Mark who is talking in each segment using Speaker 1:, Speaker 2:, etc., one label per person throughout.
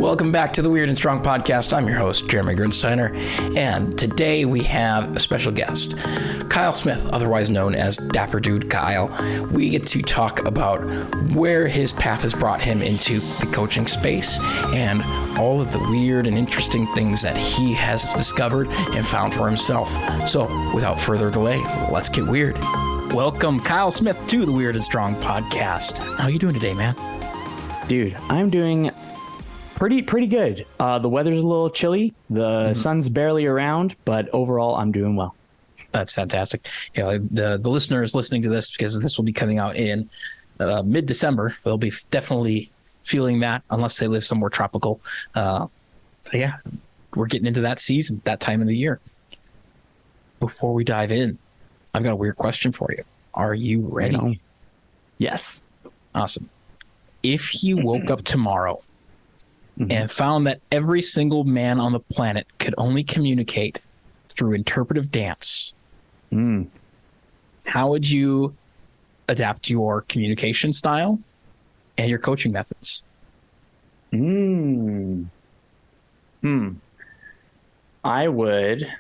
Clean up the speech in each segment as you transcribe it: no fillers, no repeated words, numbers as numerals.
Speaker 1: Welcome back to the Weird and Strong podcast. I'm your host, Jeremy Grinsteiner, and today we have a special guest, Kyle Smith, otherwise known as Dapper Dude Kyle. We get to talk about where his path has brought him into the coaching space and all of the weird and interesting things that he has discovered and found for himself. So, without further delay, let's get weird. Welcome, Kyle Smith, to the Weird and Strong podcast. How you doing today, man?
Speaker 2: Dude, I'm doing pretty good. The weather's a little chilly. The sun's barely around, but overall, I'm doing well.
Speaker 1: That's fantastic. Yeah, the listeners listening to this, because this will be coming out in mid-December, they'll be definitely feeling that, unless they live somewhere tropical. Yeah, we're getting into that season, that time of the year. Before we dive in, I've got a weird question for you. Are you ready?
Speaker 2: Yes.
Speaker 1: Awesome. If you woke up tomorrow and found that every single man on the planet could only communicate through interpretive dance, how would you adapt your communication style and your coaching methods?
Speaker 2: I would...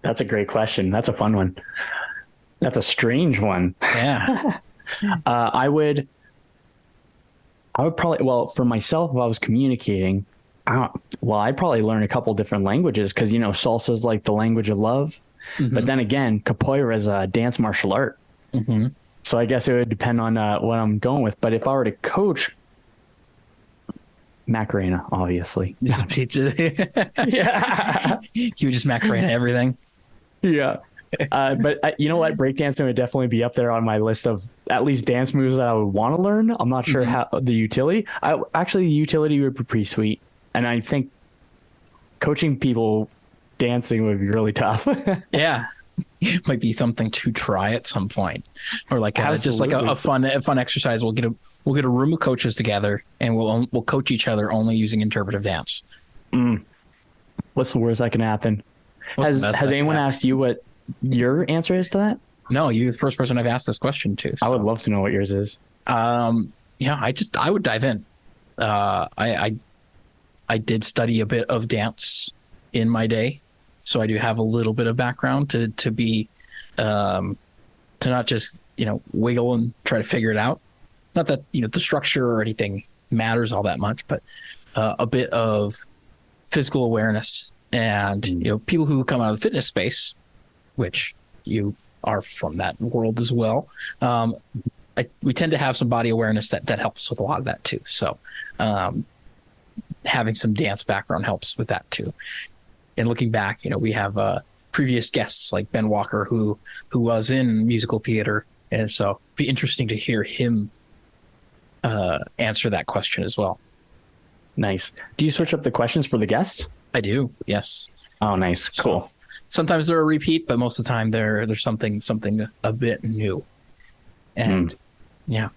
Speaker 2: That's a great question. That's a fun one. That's a strange one.
Speaker 1: Yeah.
Speaker 2: I would probably, well, for myself, if I was communicating, I'd probably learn a couple different languages because, salsa is like the language of love. But then again, capoeira is a dance martial art. So I guess it would depend on what I'm going with. But if I were to coach, Macarena, obviously.
Speaker 1: Yeah. You would just Macarena everything.
Speaker 2: Yeah. But you know what? Breakdancing would definitely be up there on my list of at least dance moves that I would want to learn. I'm not sure how the utility. The utility would be pretty sweet. And I think coaching people dancing would be really tough. Yeah.
Speaker 1: It might be something to try at some point, or like just like a fun exercise. We'll get a room of coaches together and we'll coach each other only using interpretive dance.
Speaker 2: What's the worst that can happen? Has anyone asked you what your answer is to that?
Speaker 1: No, you're the first person I've asked this question to. So.
Speaker 2: I would love to know what yours is.
Speaker 1: I would dive in. I did study a bit of dance in my day, so I do have a little bit of background to be to not just wiggle and try to figure it out. Not that the structure or anything matters all that much, but a bit of physical awareness and people who come out of the fitness space, which you are from that world as well. We tend to have some body awareness that helps with a lot of that too. So having some dance background helps with that too. And looking back, we have previous guests like Ben Walker, who was in musical theater. And so it'd be interesting to hear him answer that question as well.
Speaker 2: Nice. Do you switch up the questions for the guests?
Speaker 1: I do. Yes.
Speaker 2: Oh, nice. Cool.
Speaker 1: So, sometimes they're a repeat, but most of the time there's something a bit new. And yeah.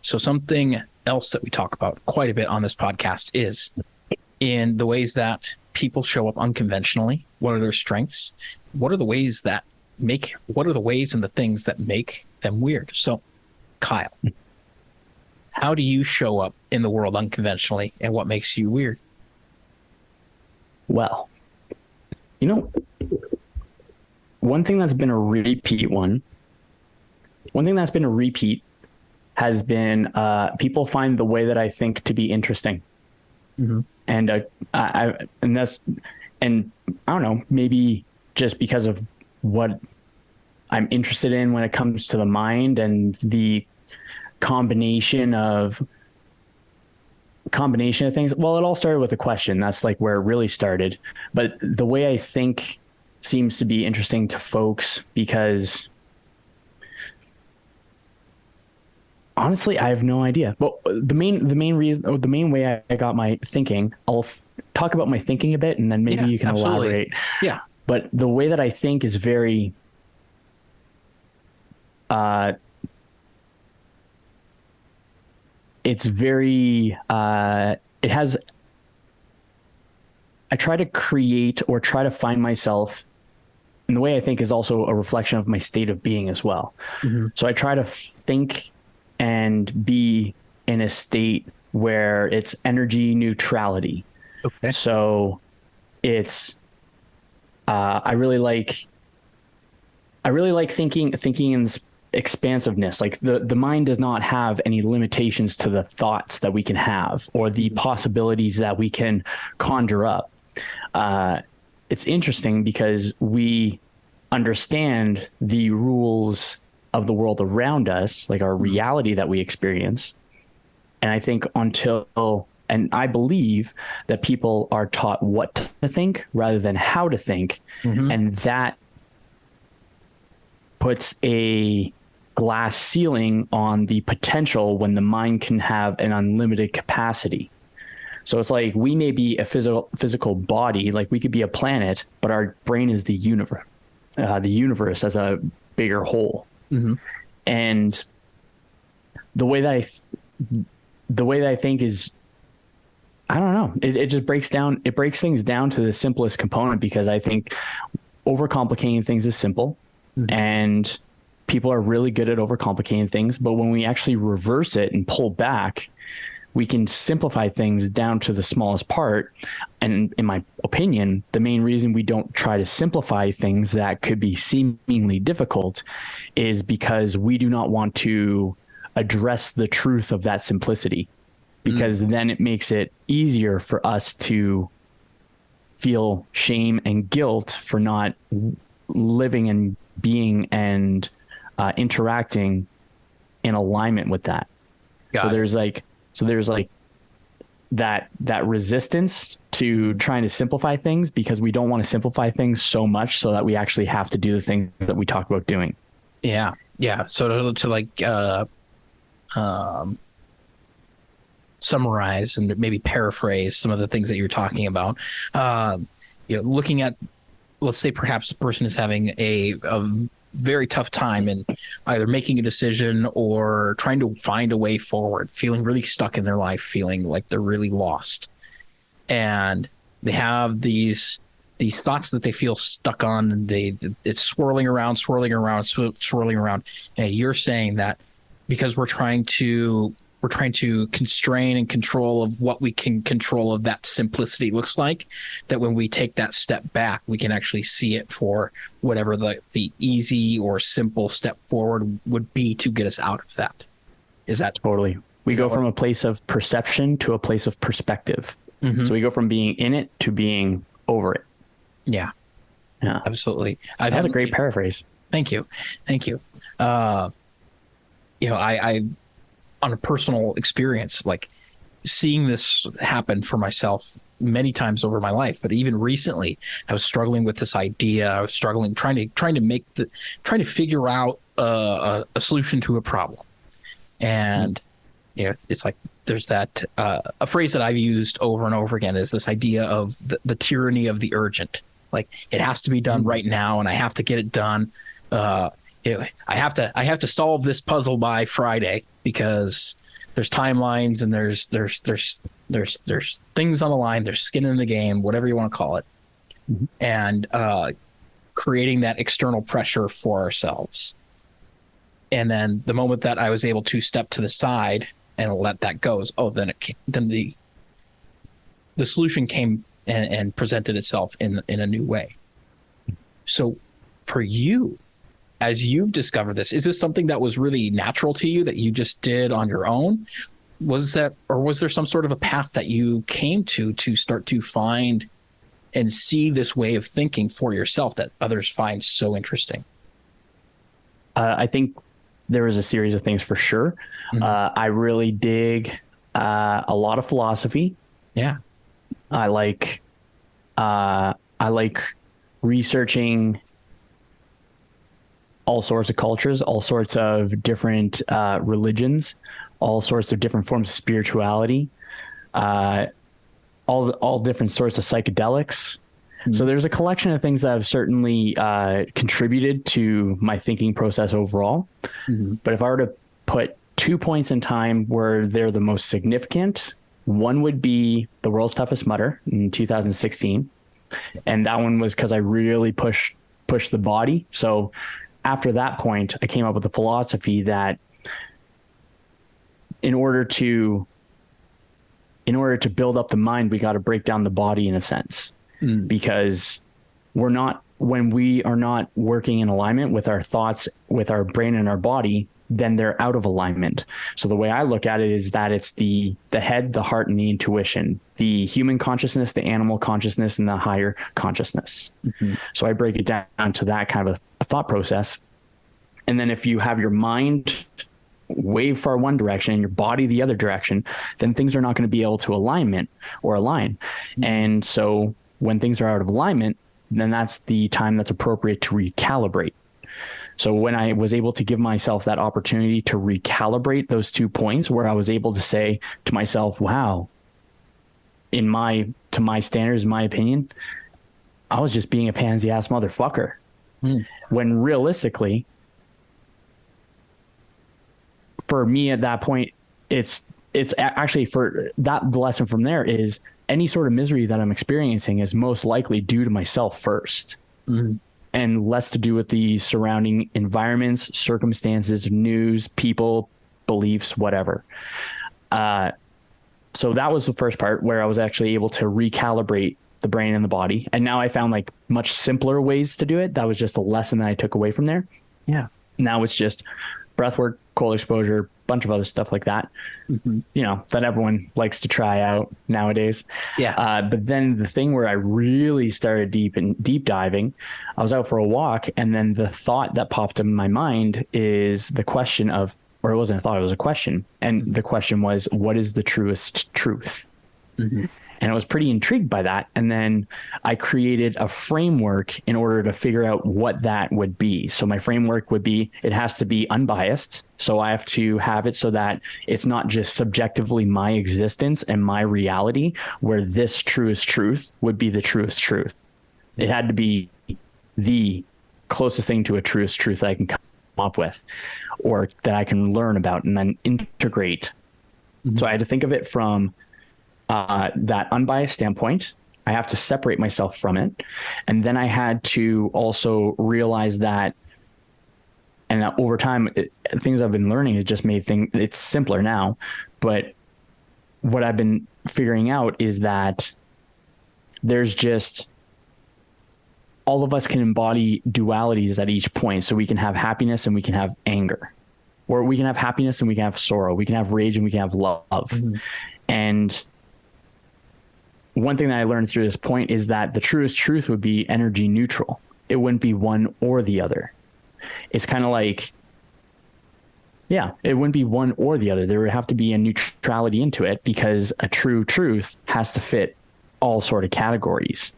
Speaker 1: So something else that we talk about quite a bit on this podcast is in the ways that people show up unconventionally. What are their strengths? What are the ways and the things that make them weird? So, Kyle, how do you show up in the world unconventionally, and what makes you weird?
Speaker 2: Well, one thing that's been a repeat has been people find the way that I think to be interesting. And I don't know, maybe just because of what I'm interested in when it comes to the mind and the combination of things. Well, it all started with a question. That's like where it really started. But the way I think seems to be interesting to folks because honestly, I have no idea. But the main way I got my thinking, I'll talk about my thinking a bit and then maybe you can elaborate.
Speaker 1: Yeah.
Speaker 2: But the way that I think is very it's very it has I try to create or try to find myself and the way I think is also a reflection of my state of being as well.
Speaker 1: Mm-hmm.
Speaker 2: So I try to think and be in a state where it's energy neutrality.
Speaker 1: Okay.
Speaker 2: So it's I really like thinking in this expansiveness. Like the mind does not have any limitations to the thoughts that we can have or the possibilities that we can conjure up. It's interesting because we understand the rules of the world around us, like our reality that we experience. And I think and I believe that people are taught what to think rather than how to think. Mm-hmm. And that puts a glass ceiling on the potential when the mind can have an unlimited capacity. So it's like we may be a physical body, like we could be a planet, but our brain is the universe as a bigger whole. Mm-hmm. And the way that I think is, I don't know, it just breaks things down to the simplest component, because I think overcomplicating things is simple. Mm-hmm. And people are really good at overcomplicating things, but when we actually reverse it and pull back, we can simplify things down to the smallest part. And in my opinion, the main reason we don't try to simplify things that could be seemingly difficult is because we do not want to address the truth of that simplicity, because then it makes it easier for us to feel shame and guilt for not living and being and interacting in alignment with that. So there's that resistance to trying to simplify things, because we don't want to simplify things so much so that we actually have to do the things that we talk about doing.
Speaker 1: Yeah. So to summarize and maybe paraphrase some of the things that you're talking about, looking at, let's say perhaps the person is having a very tough time in either making a decision or trying to find a way forward, feeling really stuck in their life, feeling like they're really lost. And they have these thoughts that they feel stuck on, and it's swirling around. And you're saying that because we're trying to constrain and control of what we can control of that simplicity looks like, that when we take that step back, we can actually see it for whatever the easy or simple step forward would be to get us out of that. Is that
Speaker 2: totally? We go from a place of perception to a place of perspective. Mm-hmm. So we go from being in it to being over it.
Speaker 1: Yeah, absolutely.
Speaker 2: That's a great paraphrase.
Speaker 1: Thank you. I on a personal experience, like seeing this happen for myself many times over my life, but even recently, I was struggling with this idea. I was struggling, trying to figure out a solution to a problem. And, it's like, there's that, a phrase that I've used over and over again is this idea of the tyranny of the urgent. Like, it has to be done right now, and I have to get it done. I have to solve this puzzle by Friday, because there's timelines and there's things on the line, there's skin in the game, whatever you want to call it. Mm-hmm. And creating that external pressure for ourselves. And then the moment that I was able to step to the side and let that go, then the solution came and presented itself in a new way. So for you, as you've discovered this, is this something that was really natural to you that you just did on your own? Was there some sort of a path that you came to start to find and see this way of thinking for yourself that others find so interesting?
Speaker 2: I think there was a series of things for sure. Mm-hmm. I really dig a lot of philosophy.
Speaker 1: Yeah.
Speaker 2: I like researching all sorts of cultures, all sorts of different religions, all sorts of different forms of spirituality, all different sorts of psychedelics. Mm-hmm. So there's a collection of things that have certainly contributed to my thinking process overall. Mm-hmm. But if I were to put 2 points in time where they're the most significant, one would be The World's Toughest Mudder in 2016. And that one was because I really pushed push the body. So after that point, I came up with the philosophy that in order to build up the mind, we got to break down the body in a sense, because when we are not working in alignment with our thoughts, with our brain and our body, then they're out of alignment. So the way I look at it is that it's the head, the heart, and the intuition, the human consciousness, the animal consciousness, and the higher consciousness. So I break it down to that kind of a thought process. And then if you have your mind way far one direction and your body the other direction, then things are not going to be able to align. And so when things are out of alignment, then that's the time that's appropriate to recalibrate. So when I was able to give myself that opportunity to recalibrate those 2 points, where I was able to say to myself, wow, to my standards, in my opinion, I was just being a pansy ass motherfucker. When realistically, for me at that point, it's actually, for that, the lesson from there is any sort of misery that I'm experiencing is most likely due to myself first. And less to do with the surrounding environments, circumstances, news, people, beliefs, whatever. So that was the first part where I was actually able to recalibrate the brain and the body. And now I found like much simpler ways to do it. That was just a lesson that I took away from there.
Speaker 1: Yeah.
Speaker 2: Now it's just breath work, cold exposure, bunch of other stuff like that, that everyone likes to try out nowadays.
Speaker 1: Yeah.
Speaker 2: But then the thing where I really started deep diving, I was out for a walk, and then the thought that popped in my mind is the question of, or it wasn't a thought, it was a question. And the question was, what is the truest truth? And I was pretty intrigued by that. And then I created a framework in order to figure out what that would be. So my framework would be, it has to be unbiased. So I have to have it so that it's not just subjectively my existence and my reality, where this truest truth would be the truest truth. It had to be the closest thing to a truest truth that I can come up with, or that I can learn about and then integrate. So I had to think of it from that unbiased standpoint. I have to separate myself from it. And then I had to also realize that, and that over time, things I've been learning has just made it's simpler now. But what I've been figuring out is that there's just, all of us can embody dualities at each point. So we can have happiness and we can have anger, or we can have happiness and we can have sorrow. We can have rage and we can have love. And one thing that I learned through this point is that the truest truth would be energy neutral. It wouldn't be one or the other. It's kind of like, it wouldn't be one or the other. There would have to be a neutrality into it, because a true truth has to fit all sort of categories.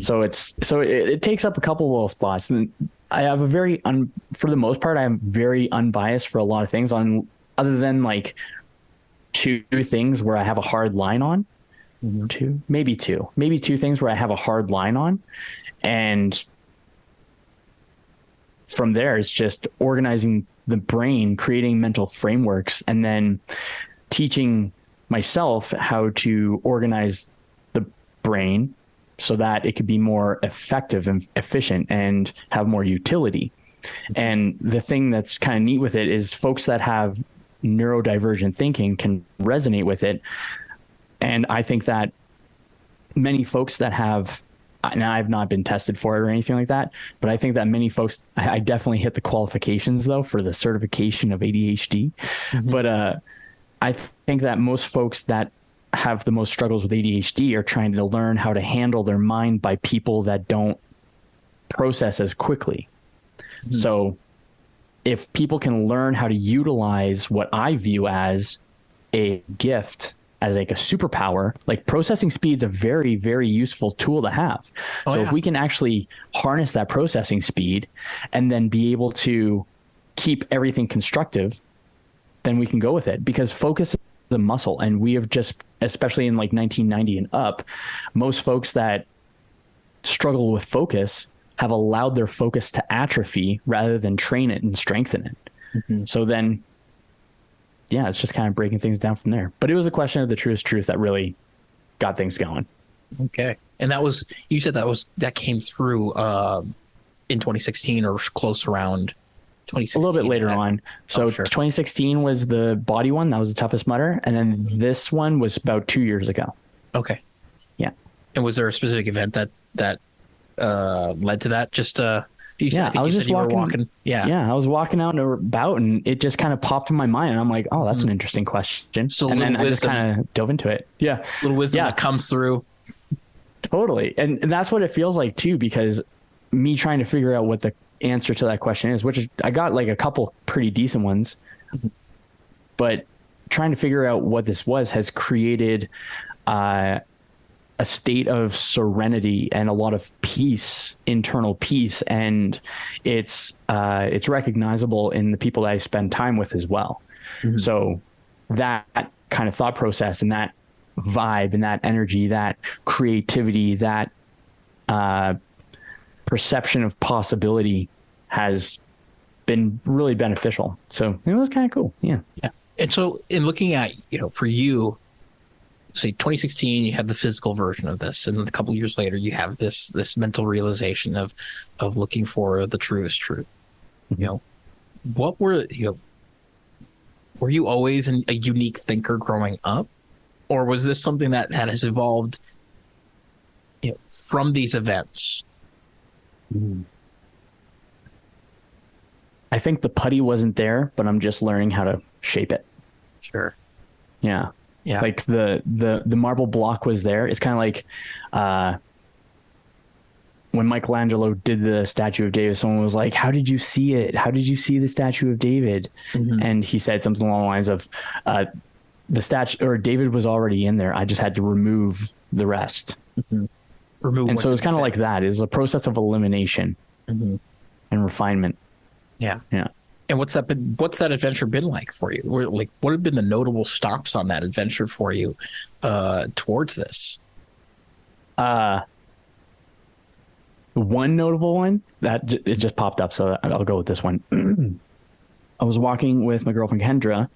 Speaker 2: So it takes up a couple of little spots. And I have for the most part, I am very unbiased for a lot of things, other than like two things where I have a hard line on. Maybe two things where I have a hard line on. And from there, it's just organizing the brain, creating mental frameworks, and then teaching myself how to organize the brain so that it could be more effective and efficient and have more utility. And the thing that's kind of neat with it is folks that have neurodivergent thinking can resonate with it. And I think that many folks that have, and I've not been tested for it or anything like that, but I think that many folks, I definitely hit the qualifications though for the certification of ADHD. But I think that most folks that have the most struggles with ADHD are trying to learn how to handle their mind by people that don't process as quickly. So if people can learn how to utilize what I view as a gift, as like a superpower, like processing speed's a very, very useful tool to have. If we can actually harness that processing speed and then be able to keep everything constructive, then we can go with it, because focus is a muscle. And we have just, especially in like 1990 and up, most folks that struggle with focus have allowed their focus to atrophy rather than train it and strengthen it. So then, it's just kind of breaking things down from there. But it was a question of the truest truth that really got things going.
Speaker 1: Okay. And you said that came through in 2016 or close around
Speaker 2: A
Speaker 1: 2016?
Speaker 2: little bit later on. So
Speaker 1: sure.
Speaker 2: 2016 was the body one. That was the toughest mutter. And then this one was about 2 years ago.
Speaker 1: Okay.
Speaker 2: Yeah.
Speaker 1: And was there a specific event that led to that? Just you said,
Speaker 2: Yeah,
Speaker 1: I think
Speaker 2: I was
Speaker 1: you
Speaker 2: just
Speaker 1: said you were
Speaker 2: walking.
Speaker 1: walking. Yeah.
Speaker 2: Yeah, I was walking out and about, and it just kind of popped in my mind, and I'm like, "Oh, that's an interesting question."
Speaker 1: So
Speaker 2: and then
Speaker 1: little
Speaker 2: I just
Speaker 1: wisdom,
Speaker 2: kind of dove into it. Yeah,
Speaker 1: little wisdom
Speaker 2: yeah,
Speaker 1: that comes through.
Speaker 2: totally. And that's what it feels like too, because me trying to figure out what the answer to that question is, which is, I got like a couple pretty decent ones, but trying to figure out what this was has created a state of serenity and a lot of peace, internal peace, and it's recognizable in the people that I spend time with as well. Mm-hmm. So that kind of thought process and that vibe and that energy, that creativity, that perception of possibility has been really beneficial. So it was kind of cool. Yeah.
Speaker 1: Yeah. And so in looking at, for you, say 2016, you had the physical version of this, and then a couple of years later, you have this mental realization of looking for the truest truth.
Speaker 2: Mm-hmm.
Speaker 1: What were you always a unique thinker growing up, or was this something that has evolved, from these events?
Speaker 2: I think the putty wasn't there, but I'm just learning how to shape it.
Speaker 1: Sure.
Speaker 2: Yeah.
Speaker 1: Yeah.
Speaker 2: Like the marble block was there. It's kind of like when Michelangelo did the statue of David, someone was like, "How did you see it? How did you see the statue of David?" Mm-hmm. And he said something along the lines of, the statue, or David was already in there. I just had to remove the rest. Mm-hmm. And so it's kind of like that. It's a process of elimination and refinement.
Speaker 1: Yeah.
Speaker 2: Yeah.
Speaker 1: And what's that adventure been like for you? What have been the notable stops on that adventure for you towards this?
Speaker 2: One notable one that it just popped up, so I'll go with this one. I was walking with my girlfriend Kendra,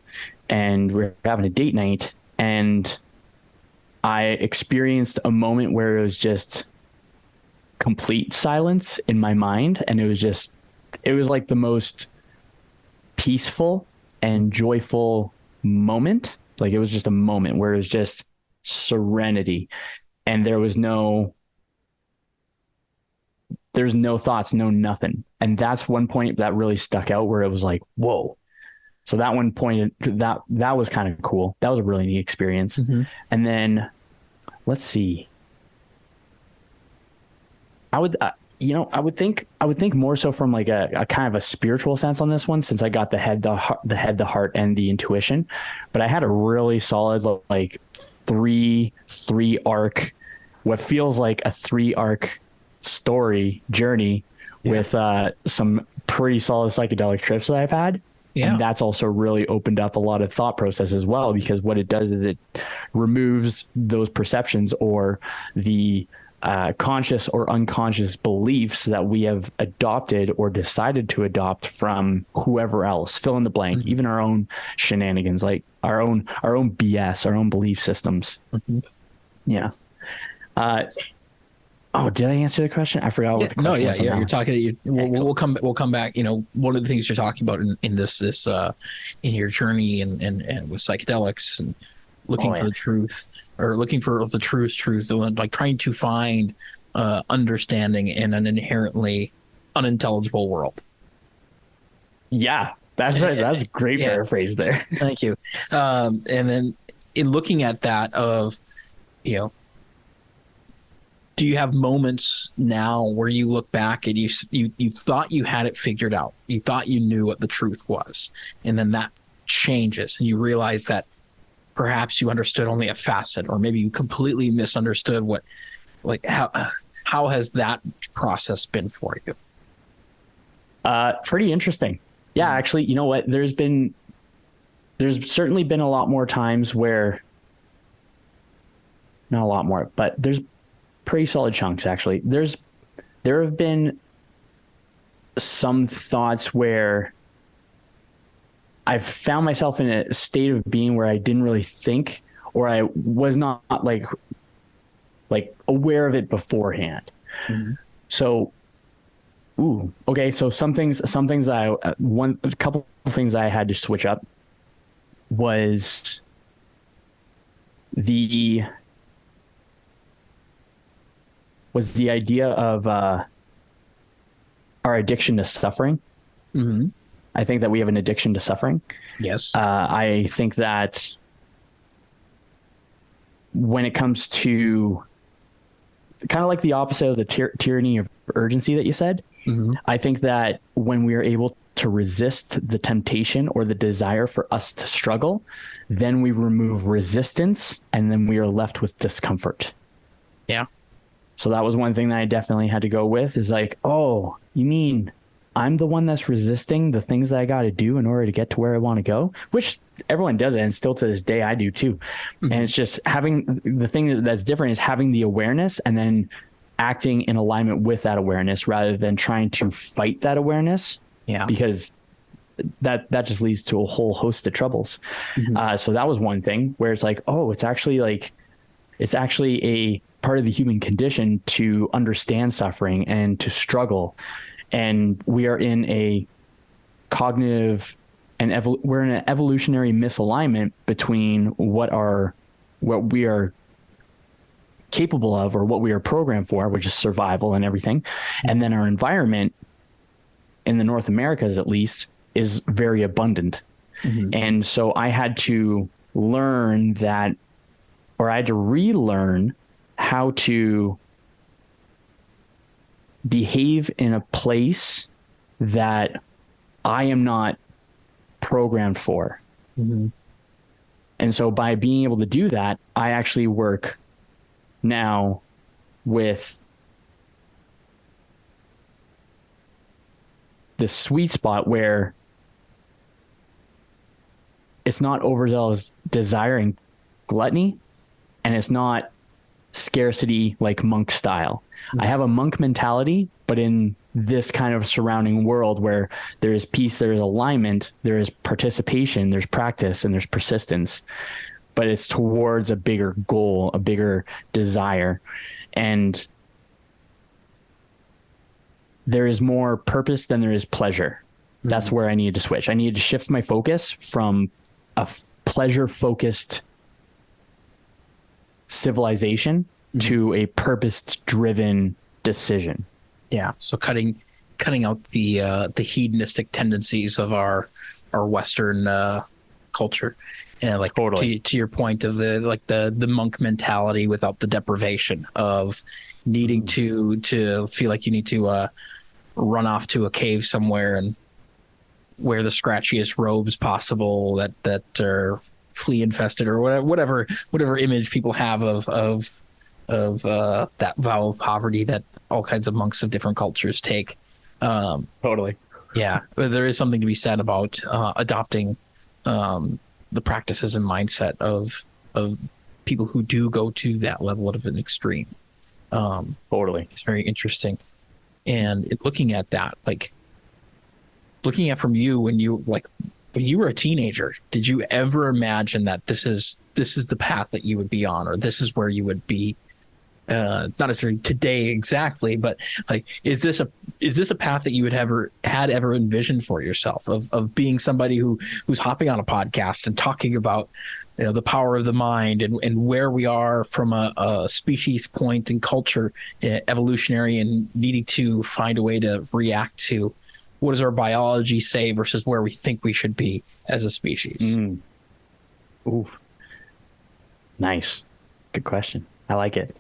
Speaker 2: and we were having a date night, and I experienced a moment where it was just complete silence in my mind, and it was like the most peaceful and joyful moment. Like it was just a moment where it was just serenity, and there's no thoughts, no nothing. And that's one point that really stuck out where it was like, whoa. So that one point, that was kind of cool. That was a really neat experience. Mm-hmm. And then let's see. I would think more so from like a kind of a spiritual sense on this one, since I got the head, the heart, and the intuition. But I had a really solid like three arc, what feels like a 3-arc story journey with some pretty solid psychedelic trips that I've had. Yeah. And that's also really opened up a lot of thought process as well, because what it does is it removes those perceptions or the conscious or unconscious beliefs that we have adopted or decided to adopt from whoever else, fill in the blank, even our own shenanigans, like our own BS, our own belief systems. Mm-hmm. Yeah. Did I answer the question? I forgot what the question was.
Speaker 1: You're talking. We'll come back. One of the things you're talking about in this in your journey and with psychedelics and looking for the truth, or looking for the truest truth, like trying to find understanding in an inherently unintelligible world.
Speaker 2: Yeah, that's a great paraphrase there.
Speaker 1: Thank you. And then in looking at that do you have moments now where you look back and you thought you had it figured out, you thought you knew what the truth was, and then that changes and you realize that perhaps you understood only a facet, or maybe you completely misunderstood how has that process been for you?
Speaker 2: Pretty interesting. Yeah, actually, you know what? There's certainly been a lot more times where, not a lot more, but there's pretty solid chunks actually. There have been some thoughts where I've found myself in a state of being where I didn't really think, or I was not like aware of it beforehand. Mm-hmm. So Ooh, okay. So some things a couple of things I had to switch up was the the idea of our addiction to suffering.
Speaker 1: Mm-hmm.
Speaker 2: I think that we have an addiction to suffering.
Speaker 1: Yes.
Speaker 2: I think that when it comes to kind of like the opposite of the tyranny of urgency that you said,
Speaker 1: Mm-hmm.
Speaker 2: I think that when we are able to resist the temptation or the desire for us to struggle, then we remove resistance and then we are left with discomfort.
Speaker 1: Yeah.
Speaker 2: So that was one thing that I definitely had to go with is like, oh, you mean I'm the one that's resisting the things that I got to do in order to get to where I want to go, which everyone does it. And still to this day, I do too. Mm-hmm. And it's just having the thing that's different is having the awareness and then acting in alignment with that awareness rather than trying to fight that awareness.
Speaker 1: Yeah.
Speaker 2: Because that just leads to a whole host of troubles.
Speaker 1: Mm-hmm.
Speaker 2: So that was one thing where it's like, oh, it's actually a part of the human condition to understand suffering and to struggle. And we are in a cognitive and we're in an evolutionary misalignment between what we are capable of or what we are programmed for, which is survival and everything. And then our environment in the North Americas, at least, is very abundant. Mm-hmm. And so I had to learn that, or I had to relearn how to behave in a place that I am not programmed for. Mm-hmm. And so by being able to do that, I actually work now with the sweet spot where it's not overzealous desiring gluttony and it's not scarcity like monk style. Mm-hmm. I have a monk mentality, but in this kind of surrounding world where there is peace, there is alignment, there is participation, there's practice, and there's persistence, but it's towards a bigger goal, a bigger desire. And there is more purpose than there is pleasure. Mm-hmm. That's where I needed to switch. I needed to shift my focus from a pleasure-focused civilization to a purpose-driven decision.
Speaker 1: Yeah. So cutting out the hedonistic tendencies of our Western culture, and like totally. to your point of the monk mentality without the deprivation of needing to feel like you need to run off to a cave somewhere and wear the scratchiest robes possible that are flea infested or whatever image people have of that vow of poverty that all kinds of monks of different cultures take.
Speaker 2: Totally.
Speaker 1: Yeah, but there is something to be said about adopting the practices and mindset of people who do go to that level of an extreme.
Speaker 2: Totally.
Speaker 1: It's very interesting. And looking at that, looking at from you when you were a teenager, did you ever imagine that this is the path that you would be on, or this is where you would be? Not necessarily today exactly, but is this a path that you would ever envisioned for yourself of being somebody who's hopping on a podcast and talking about the power of the mind and where we are from a species point and culture, evolutionary, and needing to find a way to react to what does our biology say versus where we think we should be as a species?
Speaker 2: Ooh, nice, good question. I like it.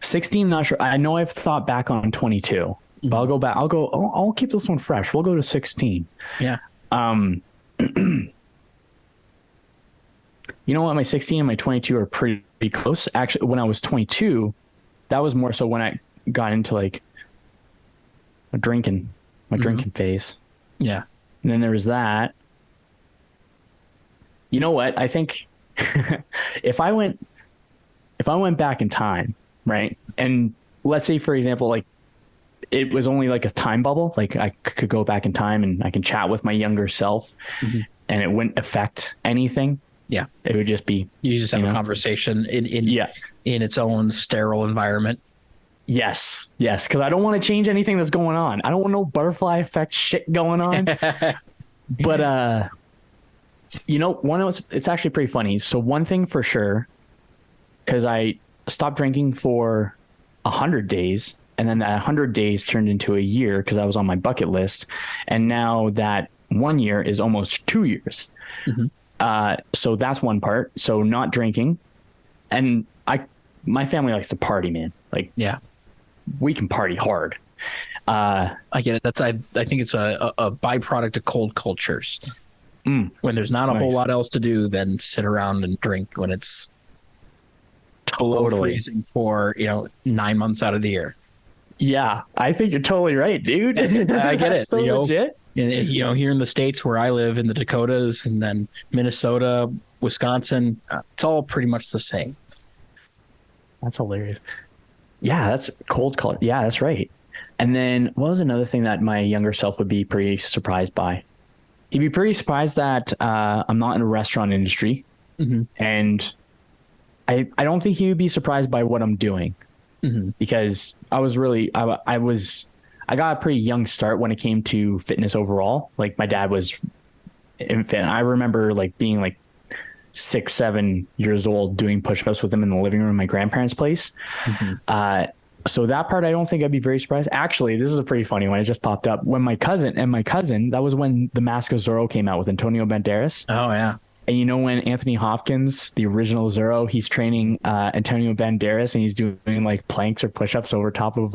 Speaker 2: 16, not sure. I know I've thought back on 22, but I'll go back. I'll keep this one fresh. We'll go to 16.
Speaker 1: Yeah.
Speaker 2: You know what? My 16 and my 22 are pretty close. Actually, when I was 22, that was more so when I got into my drinking phase.
Speaker 1: Yeah.
Speaker 2: And then there was that. You know what? I think if I went back in time, right? And let's say, for example, it was only a time bubble. I could go back in time and I can chat with my younger self and it wouldn't affect anything.
Speaker 1: Yeah.
Speaker 2: It would just be,
Speaker 1: you just have a conversation in its own sterile environment.
Speaker 2: Yes, yes, because I don't want to change anything that's going on. I don't want no butterfly effect shit going on. But it's actually pretty funny. So one thing for sure, because I stopped drinking for 100 days, and then that 100 days turned into a year because I was on my bucket list, and now that 1 year is almost 2 years. So that's one part. So not drinking, and my family likes to party, man. Like,
Speaker 1: Yeah,
Speaker 2: we can party hard.
Speaker 1: I get it. I think it's a byproduct of cold cultures. When there's not a whole lot else to do than sit around and drink when it's below freezing for 9 months out of the year.
Speaker 2: Yeah, I think you're totally right, dude.
Speaker 1: I get it.
Speaker 2: So legit.
Speaker 1: Here in the States where I live in the Dakotas and then Minnesota, Wisconsin, it's all pretty much the same.
Speaker 2: That's hilarious. Yeah, that's cold color. Yeah, that's right. And then what was another thing that my younger self would be pretty surprised by? He'd be pretty surprised that I'm not in a restaurant industry. And I don't think he would be surprised by what I'm doing. Because I got a pretty young start when it came to fitness overall. Like, my dad was infant. I remember like being like 6, 7 years old doing push-ups with him in the living room of my grandparents' place. So that part, I don't think I'd be very surprised. Actually, this is a pretty funny one. It just popped up when my cousin, that was when The Mask of Zorro came out with Antonio Banderas.
Speaker 1: Oh yeah.
Speaker 2: And when Anthony Hopkins, the original Zorro, he's training Antonio Banderas, and he's doing like planks or push-ups over top of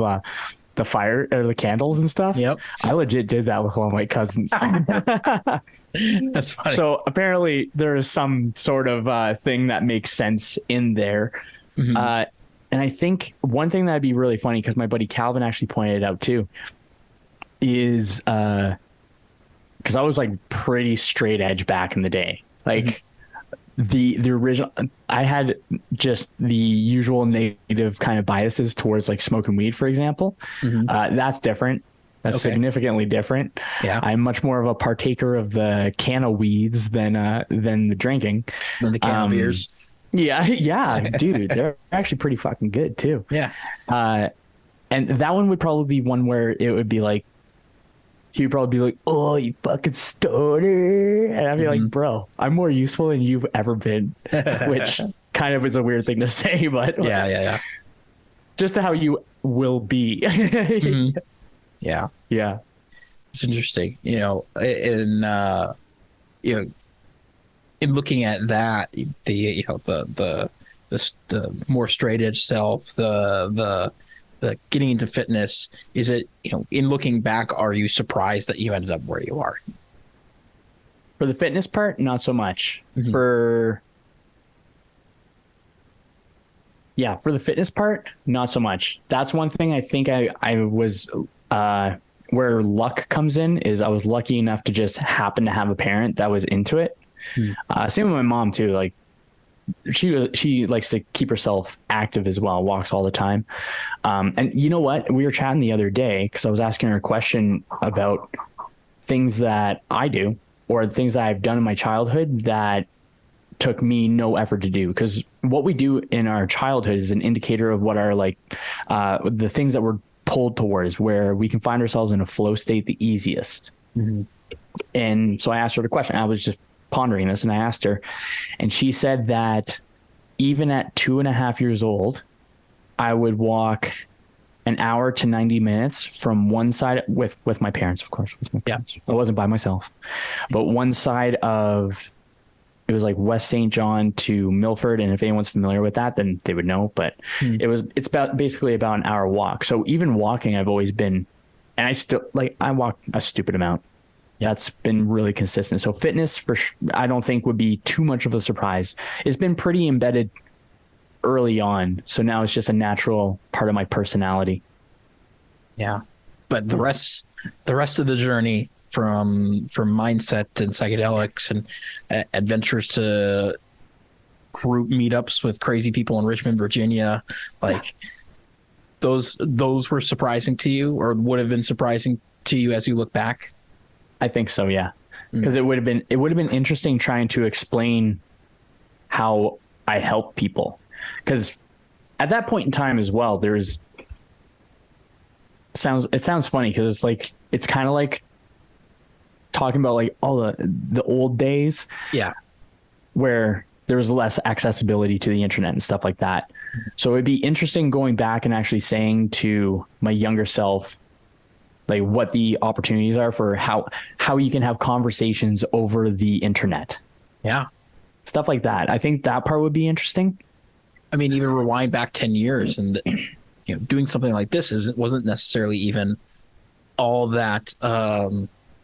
Speaker 2: the fire or the candles and stuff.
Speaker 1: Yep.
Speaker 2: I legit did that with one of my cousins.
Speaker 1: That's funny.
Speaker 2: So apparently there is some sort of thing that makes sense in there. And I think one thing that'd be really funny, because my buddy Calvin actually pointed it out too, is because I was like pretty straight edge back in the day. Like the original, I had just the usual negative kind of biases towards like smoking weed, for example. That's different. That's significantly different.
Speaker 1: Yeah.
Speaker 2: I'm much more of a partaker of the can of weeds than the drinking.
Speaker 1: Than the can of beers.
Speaker 2: Yeah, dude, they're actually pretty fucking good too.
Speaker 1: Yeah.
Speaker 2: And that one would probably be one where it would be like, he would probably be like, "Oh, you fucking stoner," and I'd be like, "Bro, I'm more useful than you've ever been," which kind of is a weird thing to say, but
Speaker 1: Yeah.
Speaker 2: just how you will be.
Speaker 1: Yeah. It's interesting, in looking at that, the more straight edge self, the getting into fitness, is it, in looking back, are you surprised that you ended up where you are?
Speaker 2: For the fitness part, not so much. For the fitness part, not so much. That's one thing I think I was where luck comes in, is I was lucky enough to just happen to have a parent that was into it. Same with my mom too. Like, she likes to keep herself active as well, walks all the time. And you know what? We were chatting the other day because I was asking her a question about things that I do, or things that I've done in my childhood that took me no effort to do. Because what we do in our childhood is an indicator of what our the things that we're pulled towards, where we can find ourselves in a flow state the easiest. And so I asked her the question. I was just pondering this, and I asked her, and she said that even at 2.5 years old, I would walk an hour to 90 minutes from one side with my parents, of course. With my parents. I wasn't by myself, but one side of, it was like West St. John to Milford. And if anyone's familiar with that, then they would know, but it's basically about an hour walk. So even walking, I've always been, and I walk a stupid amount. That's been really consistent. So fitness, I don't think would be too much of a surprise. It's been pretty embedded early on. So now it's just a natural part of my personality.
Speaker 1: Yeah. But the rest of the journey, from mindset and psychedelics and adventures to group meetups with crazy people in Richmond, Virginia, those were surprising to you, or would have been surprising to you as you look back?
Speaker 2: I think so, yeah. Because it would have been interesting trying to explain how I help people. Because at that point in time as well, sounds funny because it's kind of like talking about like all the old days
Speaker 1: Yeah.
Speaker 2: where there was less accessibility to the internet and stuff like that. So it'd be interesting going back and actually saying to my younger self, like what the opportunities are for how you can have conversations over the internet,
Speaker 1: Yeah.
Speaker 2: stuff like that. I think that part would be interesting.
Speaker 1: I mean, even rewind back 10 years and, doing something like this wasn't necessarily even all that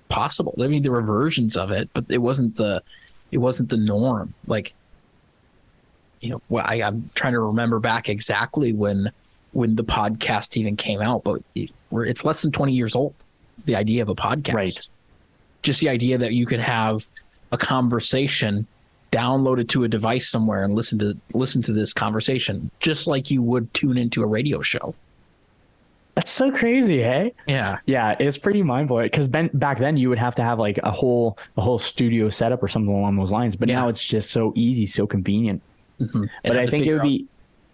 Speaker 1: possible. I mean, there were versions of it, but it wasn't the norm. Like, well, I'm trying to remember back exactly when the podcast even came out, but it's less than 20 years old. The idea of a podcast,
Speaker 2: Right.
Speaker 1: Just the idea that you could have a conversation downloaded to a device somewhere and listen to this conversation, just like you would tune into a radio show.
Speaker 2: That's so crazy, hey?
Speaker 1: Yeah.
Speaker 2: Yeah, it's pretty mind-blowing because back then you would have to have like a whole studio setup or something along those lines. But now it's just so easy, so convenient.
Speaker 1: Mm-hmm.
Speaker 2: But I think it would be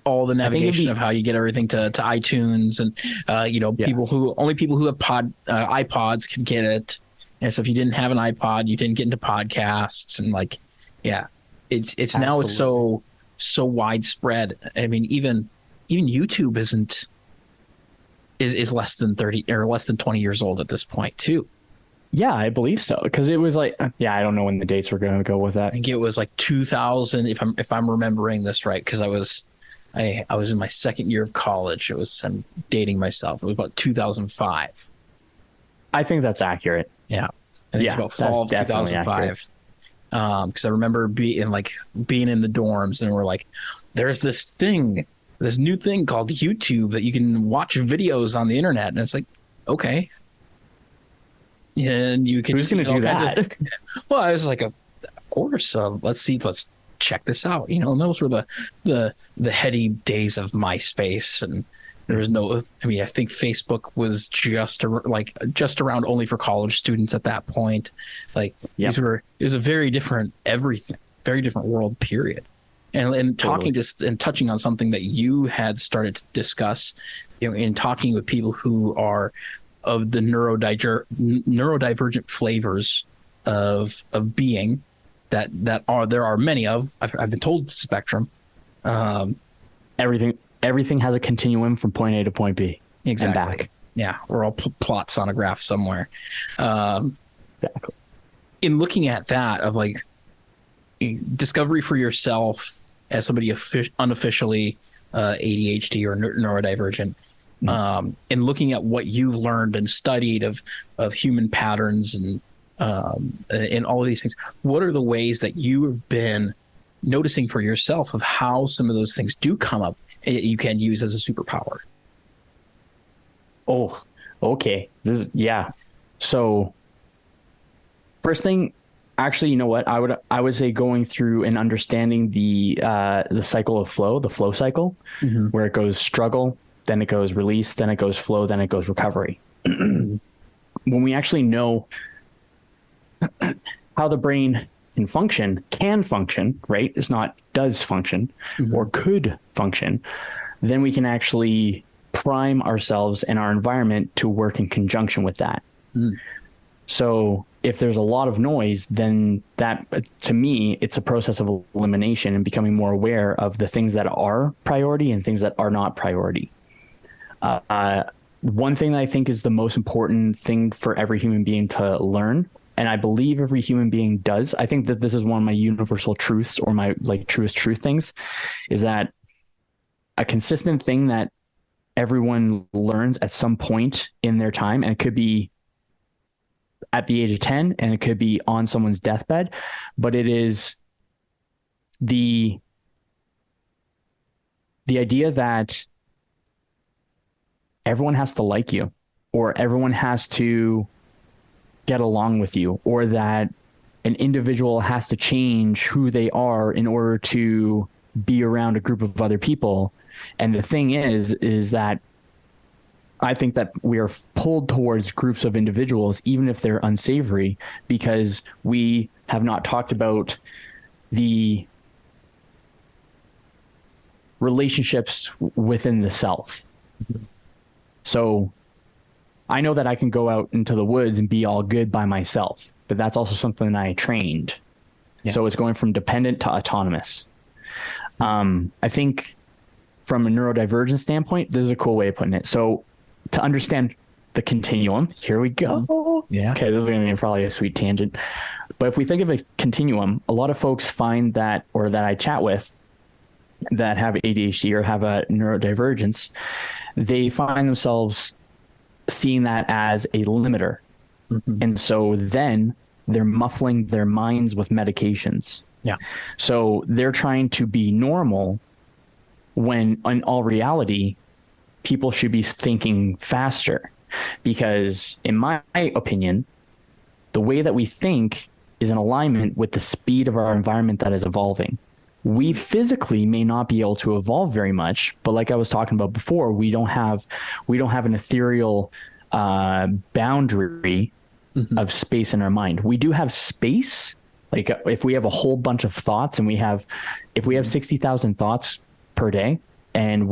Speaker 1: all the navigation of how you get everything to iTunes and people who have iPods can get it. And so if you didn't have an iPod, you didn't get into podcasts and it's now it's so widespread. I mean, even YouTube is less than 30 or less than 20 years old at this point too.
Speaker 2: Yeah, I believe so. Because it was like, I don't know when the dates were going to go with that.
Speaker 1: I think it was like 2000, if I'm remembering this right, because I was in my second year of college. I'm dating myself. It was about 2005.
Speaker 2: I think that's accurate.
Speaker 1: Yeah, I think it was about fall of 2005. Because I remember being in the dorms, and we're like, there's this new thing called YouTube that you can watch videos on the internet, and it's like, okay. And you can.
Speaker 2: Who's going to do that?
Speaker 1: Well, I was like, of course. Let's check this out. And those were the heady days of MySpace, and there was no. I mean, I think Facebook was just around only for college students at that point. Like it was a very different everything, very different world. Period. And talking and touching on something that you had started to discuss, in talking with people who are of the neurodivergent flavors of being there are many of. I've been told it's a spectrum.
Speaker 2: Everything has a continuum from point A to point B.
Speaker 1: Exactly.
Speaker 2: And back.
Speaker 1: Yeah, we're all plots on a graph somewhere.
Speaker 2: Exactly.
Speaker 1: In looking at that of discovery for yourself as somebody unofficially ADHD or neurodivergent. And looking at what you've learned and studied of human patterns and all of these things, what are the ways that you have been noticing for yourself of how some of those things do come up and you can use as a superpower?
Speaker 2: Oh, okay. So first thing, actually, you know what? I would say going through and understanding the cycle of flow, the flow cycle, where it goes struggle, then it goes release, then it goes flow, then it goes recovery. When we actually know how the brain can function, right? It's not does function or could function, then we can actually prime ourselves and our environment to work in conjunction with that. So if there's a lot of noise, then that, to me, it's a process of elimination and becoming more aware of the things that are priority and things that are not priority. One thing that I think is the most important thing for every human being to learn, and I believe every human being does, I think that this is one of my universal truths or my truest truth things, is that a consistent thing that everyone learns at some point in their time, and it could be at the age of 10 and it could be on someone's deathbed, but it is the idea that everyone has to like you, or everyone has to get along with you, or that an individual has to change who they are in order to be around a group of other people. And the thing is that I think that we are pulled towards groups of individuals, even if they're unsavory, because we have not talked about the relationships within the self. So I know that I can go out into the woods and be all good by myself, but that's also something I trained. Yeah. So it's going from dependent to autonomous. I think from a neurodivergent standpoint, this is a cool way of putting it. So to understand the continuum, here we go.
Speaker 1: Yeah.
Speaker 2: Okay, this is going to be probably a sweet tangent. But if we think of a continuum, a lot of folks find that, or that I chat with, that have ADHD or have a neurodivergence, they find themselves seeing that as a limiter. Mm-hmm. And so then they're muffling their minds with medications.
Speaker 1: Yeah.
Speaker 2: So they're trying to be normal when in all reality, people should be thinking faster. Because in my opinion, the way that we think is in alignment with the speed of our environment that is evolving. We physically may not be able to evolve very much, but like I was talking about before, we don't have an ethereal boundary mm-hmm. of space in our mind. We do have space. Like if we have a whole bunch of thoughts and if we have 60,000 thoughts per day and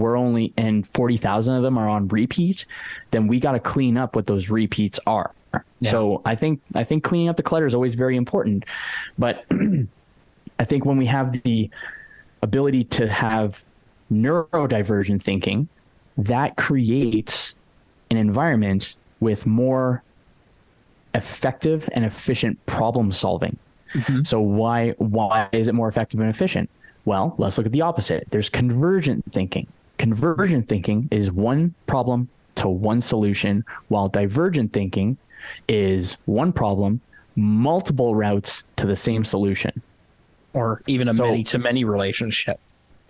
Speaker 2: 40,000 of them are on repeat, then we got to clean up what those repeats are. Yeah. So I think cleaning up the clutter is always very important, but I think when we have the ability to have neurodivergent thinking, that creates an environment with more effective and efficient problem solving. Mm-hmm. So why is it more effective and efficient? Well, let's look at the opposite. There's convergent thinking. Convergent thinking is one problem to one solution, while divergent thinking is one problem, multiple routes to the same solution.
Speaker 1: Or even a many-to-many relationship.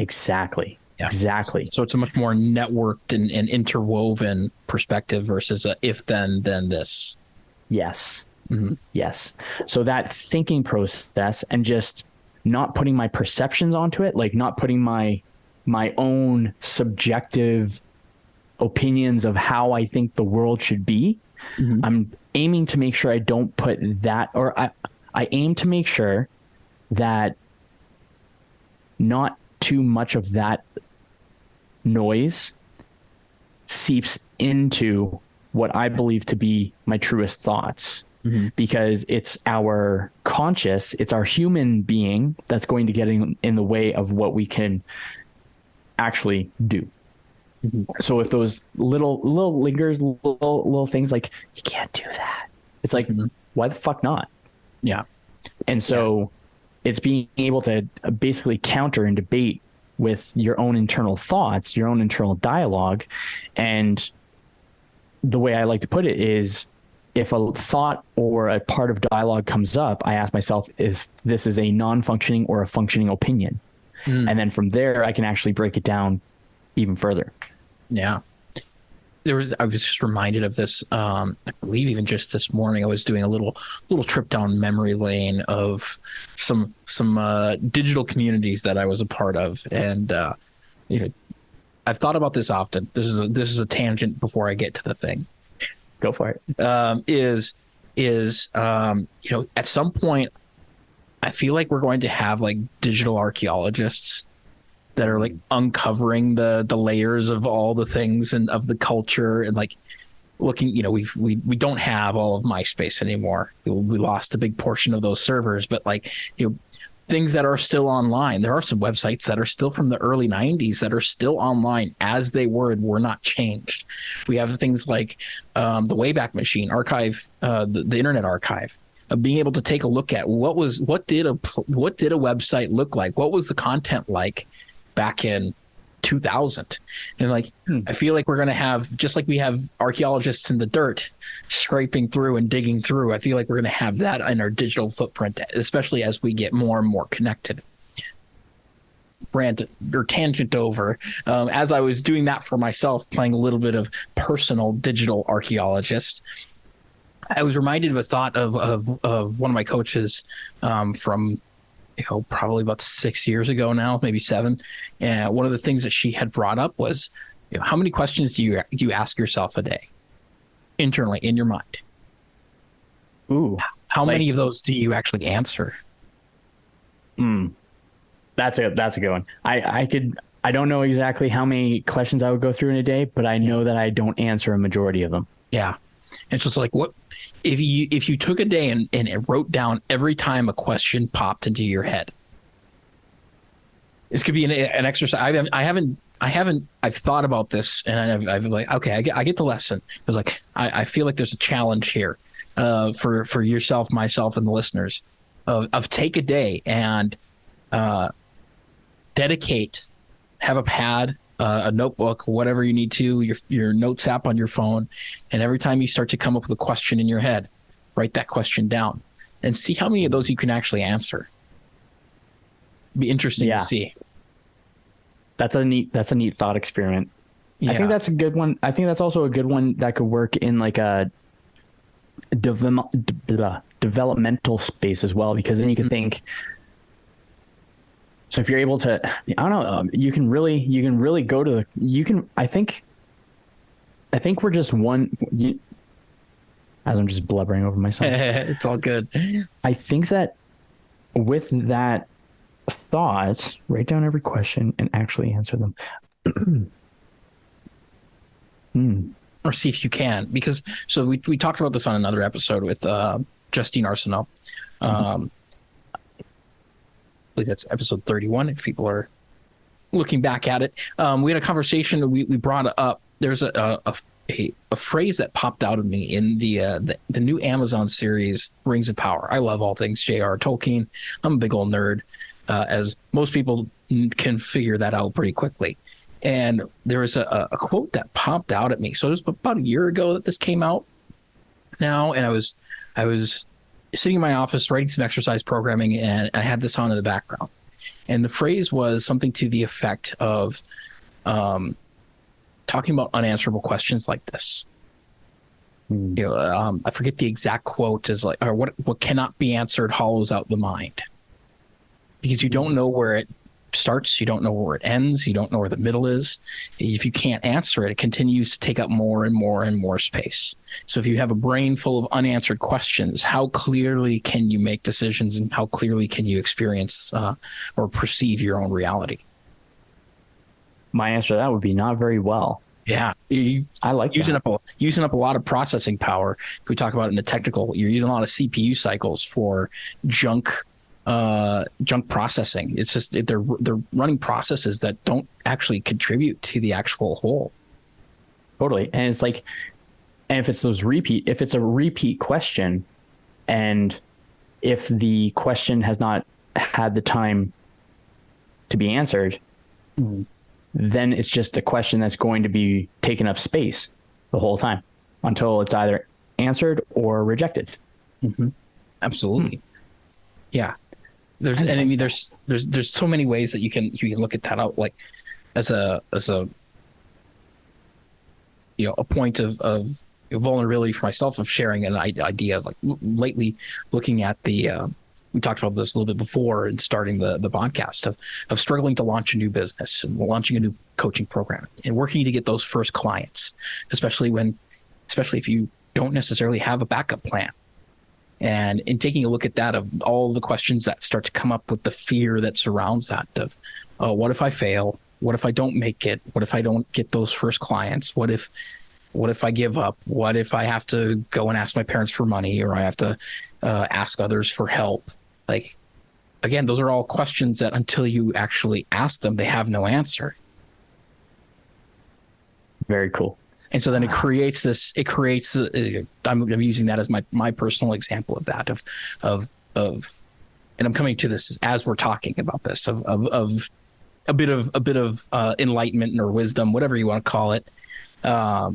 Speaker 2: Exactly. Yeah. Exactly.
Speaker 1: So it's a much more networked and interwoven perspective versus a if then this.
Speaker 2: Yes. Mm-hmm. Yes. So that thinking process and just not putting my perceptions onto it, like not putting my own subjective opinions of how I think the world should be. Mm-hmm. I'm aiming to make sure I don't put that, or I aim to make sure that not too much of that noise seeps into what I believe to be my truest thoughts. Mm-hmm. Because it's our conscious, it's our human being that's going to get in the way of what we can actually do. Mm-hmm. So if those little lingers, little things like, you can't do that, it's like, mm-hmm. why the fuck not?
Speaker 1: Yeah.
Speaker 2: And so it's being able to basically counter and debate with your own internal thoughts, your own internal dialogue. And the way I like to put it is, if a thought or a part of dialogue comes up, I ask myself if this is a non-functioning or a functioning opinion. Mm. And then from there, I can actually break it down even further.
Speaker 1: Yeah. I was just reminded of this. I believe even just this morning, I was doing a little trip down memory lane of some digital communities that I was a part of. And, I've thought about this often. This is a tangent before I get to the thing.
Speaker 2: Go for it.
Speaker 1: At some point, I feel like we're going to have like digital archaeologists that are like uncovering the layers of all the things and of the culture and like looking. We don't have all of MySpace anymore. We lost a big portion of those servers, but like things that are still online. There are some websites that are still from the early 90s that are still online as they were not changed. We have things like the Wayback Machine archive, the Internet Archive, being able to take a look at what did a website look like? What was the content like back in 2000? And like, I feel like we're going to have, just like we have archaeologists in the dirt scraping through and digging through, I feel like we're going to have that in our digital footprint, especially as we get more and more connected. Rant or tangent over. As I was doing that for myself, playing a little bit of personal digital archaeologist, I was reminded of a thought of one of my coaches from probably about 6 years ago now, maybe 7. And one of the things that she had brought up was, how many questions do you ask yourself a day internally in your mind?
Speaker 2: Ooh,
Speaker 1: how many of those do you actually answer?
Speaker 2: That's a good one. I don't know exactly how many questions I would go through in a day, but I know that I don't answer a majority of them.
Speaker 1: Yeah. And so it's like, what if you took a day and it wrote down every time a question popped into your head? This could be an exercise. I've thought about this, and I've like, okay, I get the lesson. I was like, I feel like there's a challenge here for yourself, myself, and the listeners of take a day and dedicate, have a pad, a notebook, whatever you need to, your notes app on your phone, and every time you start to come up with a question in your head, write that question down and see how many of those you can actually answer. Be interesting to see.
Speaker 2: That's a neat thought experiment. Yeah. I think that's a good one. I think that's also a good one that could work in like a developmental space as well, because then you can think. So if you're able to, I don't know, you can really go to I think we're just as I'm just blubbering over myself.
Speaker 1: It's all good.
Speaker 2: I think that with that thought, write down every question and actually answer them.
Speaker 1: Or see if you can, because so we talked about this on another episode with Justine Arsenault. I believe that's episode 31 if people are looking back at it. We had a conversation. We brought up, there's a phrase that popped out of me in the new Amazon series Rings of Power. I love all things J.R. Tolkien. I'm a big old nerd, as most people can figure that out pretty quickly. And there was a quote that popped out at me. So it was about a year ago that this came out now, and I was sitting in my office writing some exercise programming, and I had this on in the background. And the phrase was something to the effect of talking about unanswerable questions like this. You know, I forget the exact quote, is like, or what cannot be answered hollows out the mind. Because you don't know where it starts, you don't know where it ends, you don't know where the middle is. If you can't answer it, it continues to take up more and more and more space. So if you have a brain full of unanswered questions, how clearly can you make decisions, and how clearly can you experience or perceive your own reality?
Speaker 2: My answer to that would be not very well.
Speaker 1: Yeah,
Speaker 2: I like
Speaker 1: using up a lot of processing power. If we talk about it in the technical, you're using a lot of CPU cycles for junk processing. It's just they're running processes that don't actually contribute to the actual whole.
Speaker 2: Totally. And it's like, and if it's a repeat question, and if the question has not had the time to be answered, then it's just a question that's going to be taking up space the whole time until it's either answered or rejected.
Speaker 1: Absolutely. Yeah. There's so many ways that you can look at that out, like as a a point of vulnerability for myself, of sharing an idea of, like, lately looking at we talked about this a little bit before and starting the podcast of struggling to launch a new business and launching a new coaching program and working to get those first clients, especially if you don't necessarily have a backup plan. And in taking a look at that, of all the questions that start to come up with the fear that surrounds that of, oh, what if I fail? What if I don't make it? What if I don't get those first clients? What if I give up? What if I have to go and ask my parents for money, or I have to ask others for help? Like, again, those are all questions that until you actually ask them, they have no answer.
Speaker 2: Very cool.
Speaker 1: And so then it creates I'm using that as my personal example of that, of, and I'm coming to this as we're talking about this, of a bit of enlightenment or wisdom, whatever you want to call it.
Speaker 2: The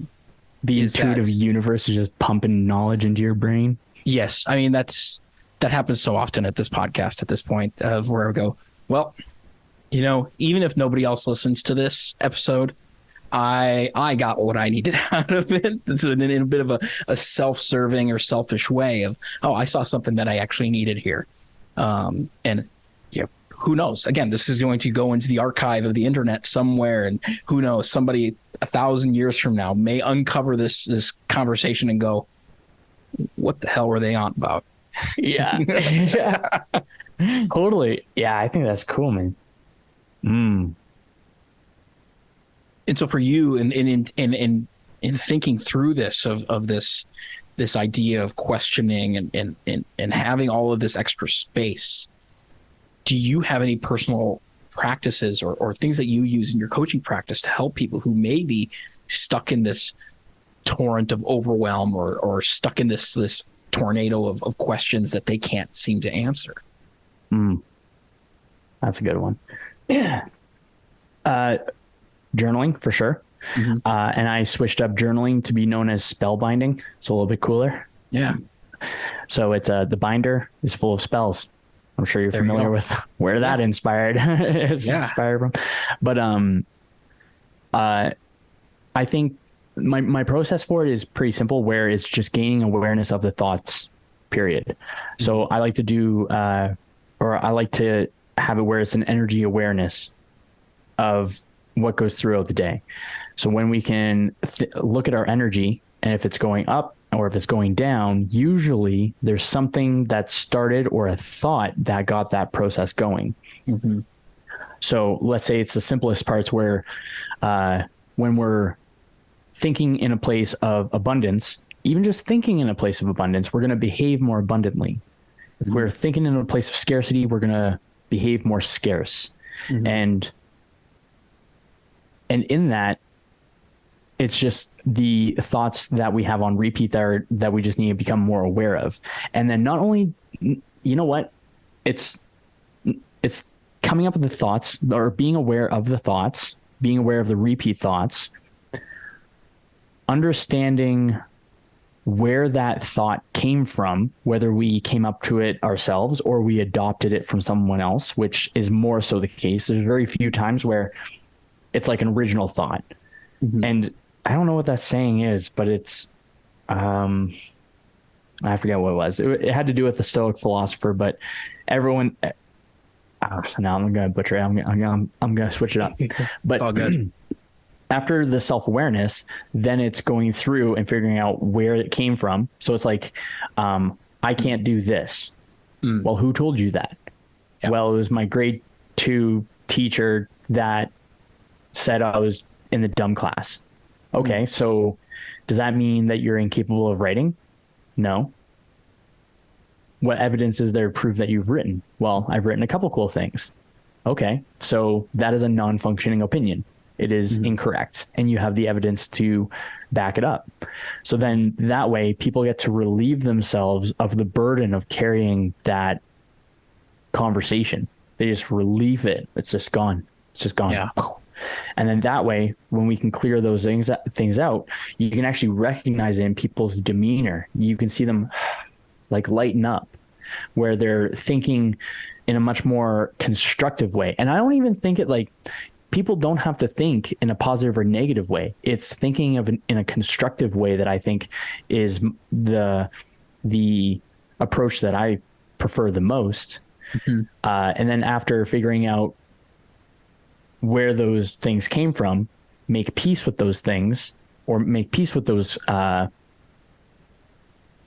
Speaker 2: intuitive universe is just pumping knowledge into your brain.
Speaker 1: Yes. I mean, that happens so often at this podcast at this point, of where I go, well, even if nobody else listens to this episode, I got what I needed out of it. It's in a bit of a self-serving or selfish way of, oh, I saw something that I actually needed here. And who knows? Again, this is going to go into the archive of the internet somewhere, and who knows? Somebody 1,000 years from now may uncover this conversation and go, what the hell were they on about?
Speaker 2: Yeah. Yeah. Totally. Yeah, I think that's cool, man.
Speaker 1: And so for you, in in thinking through this of this idea of questioning and having all of this extra space, do you have any personal practices or things that you use in your coaching practice to help people who may be stuck in this torrent of overwhelm or stuck in this tornado of questions that they can't seem to answer?
Speaker 2: That's a good one. Journaling for sure. And I switched up journaling to be known as spellbinding. It's a little bit cooler.
Speaker 1: Yeah.
Speaker 2: So it's the binder is full of spells. I'm sure you're familiar with where that inspired. Inspired from. But I think my process for it is pretty simple, where it's just gaining awareness of the thoughts, period. So I like to do or I like to have it where it's an energy awareness of what goes throughout the day. So when we can look at our energy, and if it's going up or if it's going down, usually there's something that started or a thought that got that process going. So let's say it's the simplest parts where when we're thinking in a place of abundance, even just thinking in a place of abundance, we're going to behave more abundantly. If we're thinking in a place of scarcity, we're going to behave more scarce. And in that, it's just the thoughts that we have on repeat that we just need to become more aware of. And then not only, you know what, it's coming up with the thoughts, or being aware of the thoughts, being aware of the repeat thoughts, understanding where that thought came from, whether we came up to it ourselves or we adopted it from someone else, which is more so the case. There's very few times where it's like an original thought. And I don't know what that saying is, but it's, I forget what it was. It had to do with the Stoic philosopher, but everyone, now I'm going to butcher it. I'm going to switch it up, but
Speaker 1: it's all good.
Speaker 2: After the self-awareness, then it's going through and figuring out where it came from. So it's like, I can't do this. Well, who told you that? Yeah. Well, it was my grade 2 teacher that said I was in the dumb class. Okay, so does that mean that you're incapable of writing? No. What evidence is there to prove that you've written? Well, I've written a couple cool things. Okay, so that is a non-functioning opinion. It is incorrect, and you have the evidence to back it up. So then that way people get to relieve themselves of the burden of carrying that conversation. They just relieve it. It's just gone. It's just gone.
Speaker 1: Yeah.
Speaker 2: And then that way, when we can clear those things out, you can actually recognize it in people's demeanor. You can see them like lighten up, where they're thinking in a much more constructive way. And I don't even think it like, people don't have to think in a positive or negative way. It's thinking in a constructive way that I think is the approach that I prefer the most. And then after figuring out where those things came from, make peace with those things, or make peace with those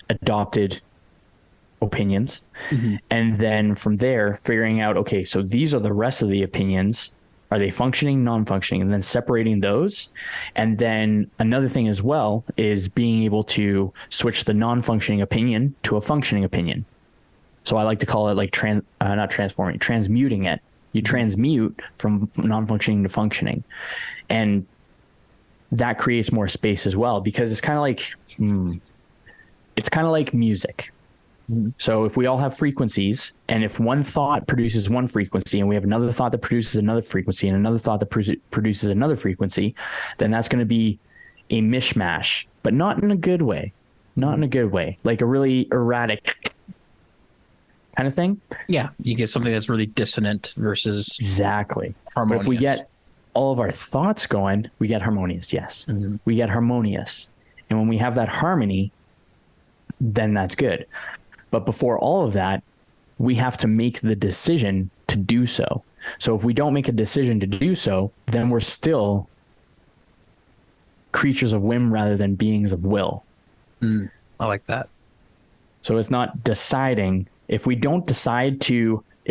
Speaker 2: adopted opinions. And then from there, figuring out, okay, so these are the rest of the opinions. Are they functioning, non-functioning? And then separating those. And then another thing as well is being able to switch the non-functioning opinion to a functioning opinion. So I like to call it like transmuting it. You transmute from non-functioning to functioning. And that creates more space as well, because it's kind of like music. So if we all have frequencies, and if one thought produces one frequency, and we have another thought that produces another frequency, and another thought that produces another frequency, then that's going to be a mishmash, but not in a good way. Not in a good way, like a really erratic kind of thing.
Speaker 1: Yeah, you get something that's really dissonant versus
Speaker 2: exactly
Speaker 1: harmonious.
Speaker 2: But if we get all of our thoughts going, we get harmonious. Yes, we get harmonious, and when we have that harmony, then that's good. But before all of that, we have to make the decision to do so. So if we don't make a decision to do so, then we're still creatures of whim rather than beings of will.
Speaker 1: I like that.
Speaker 2: So it's not deciding. If we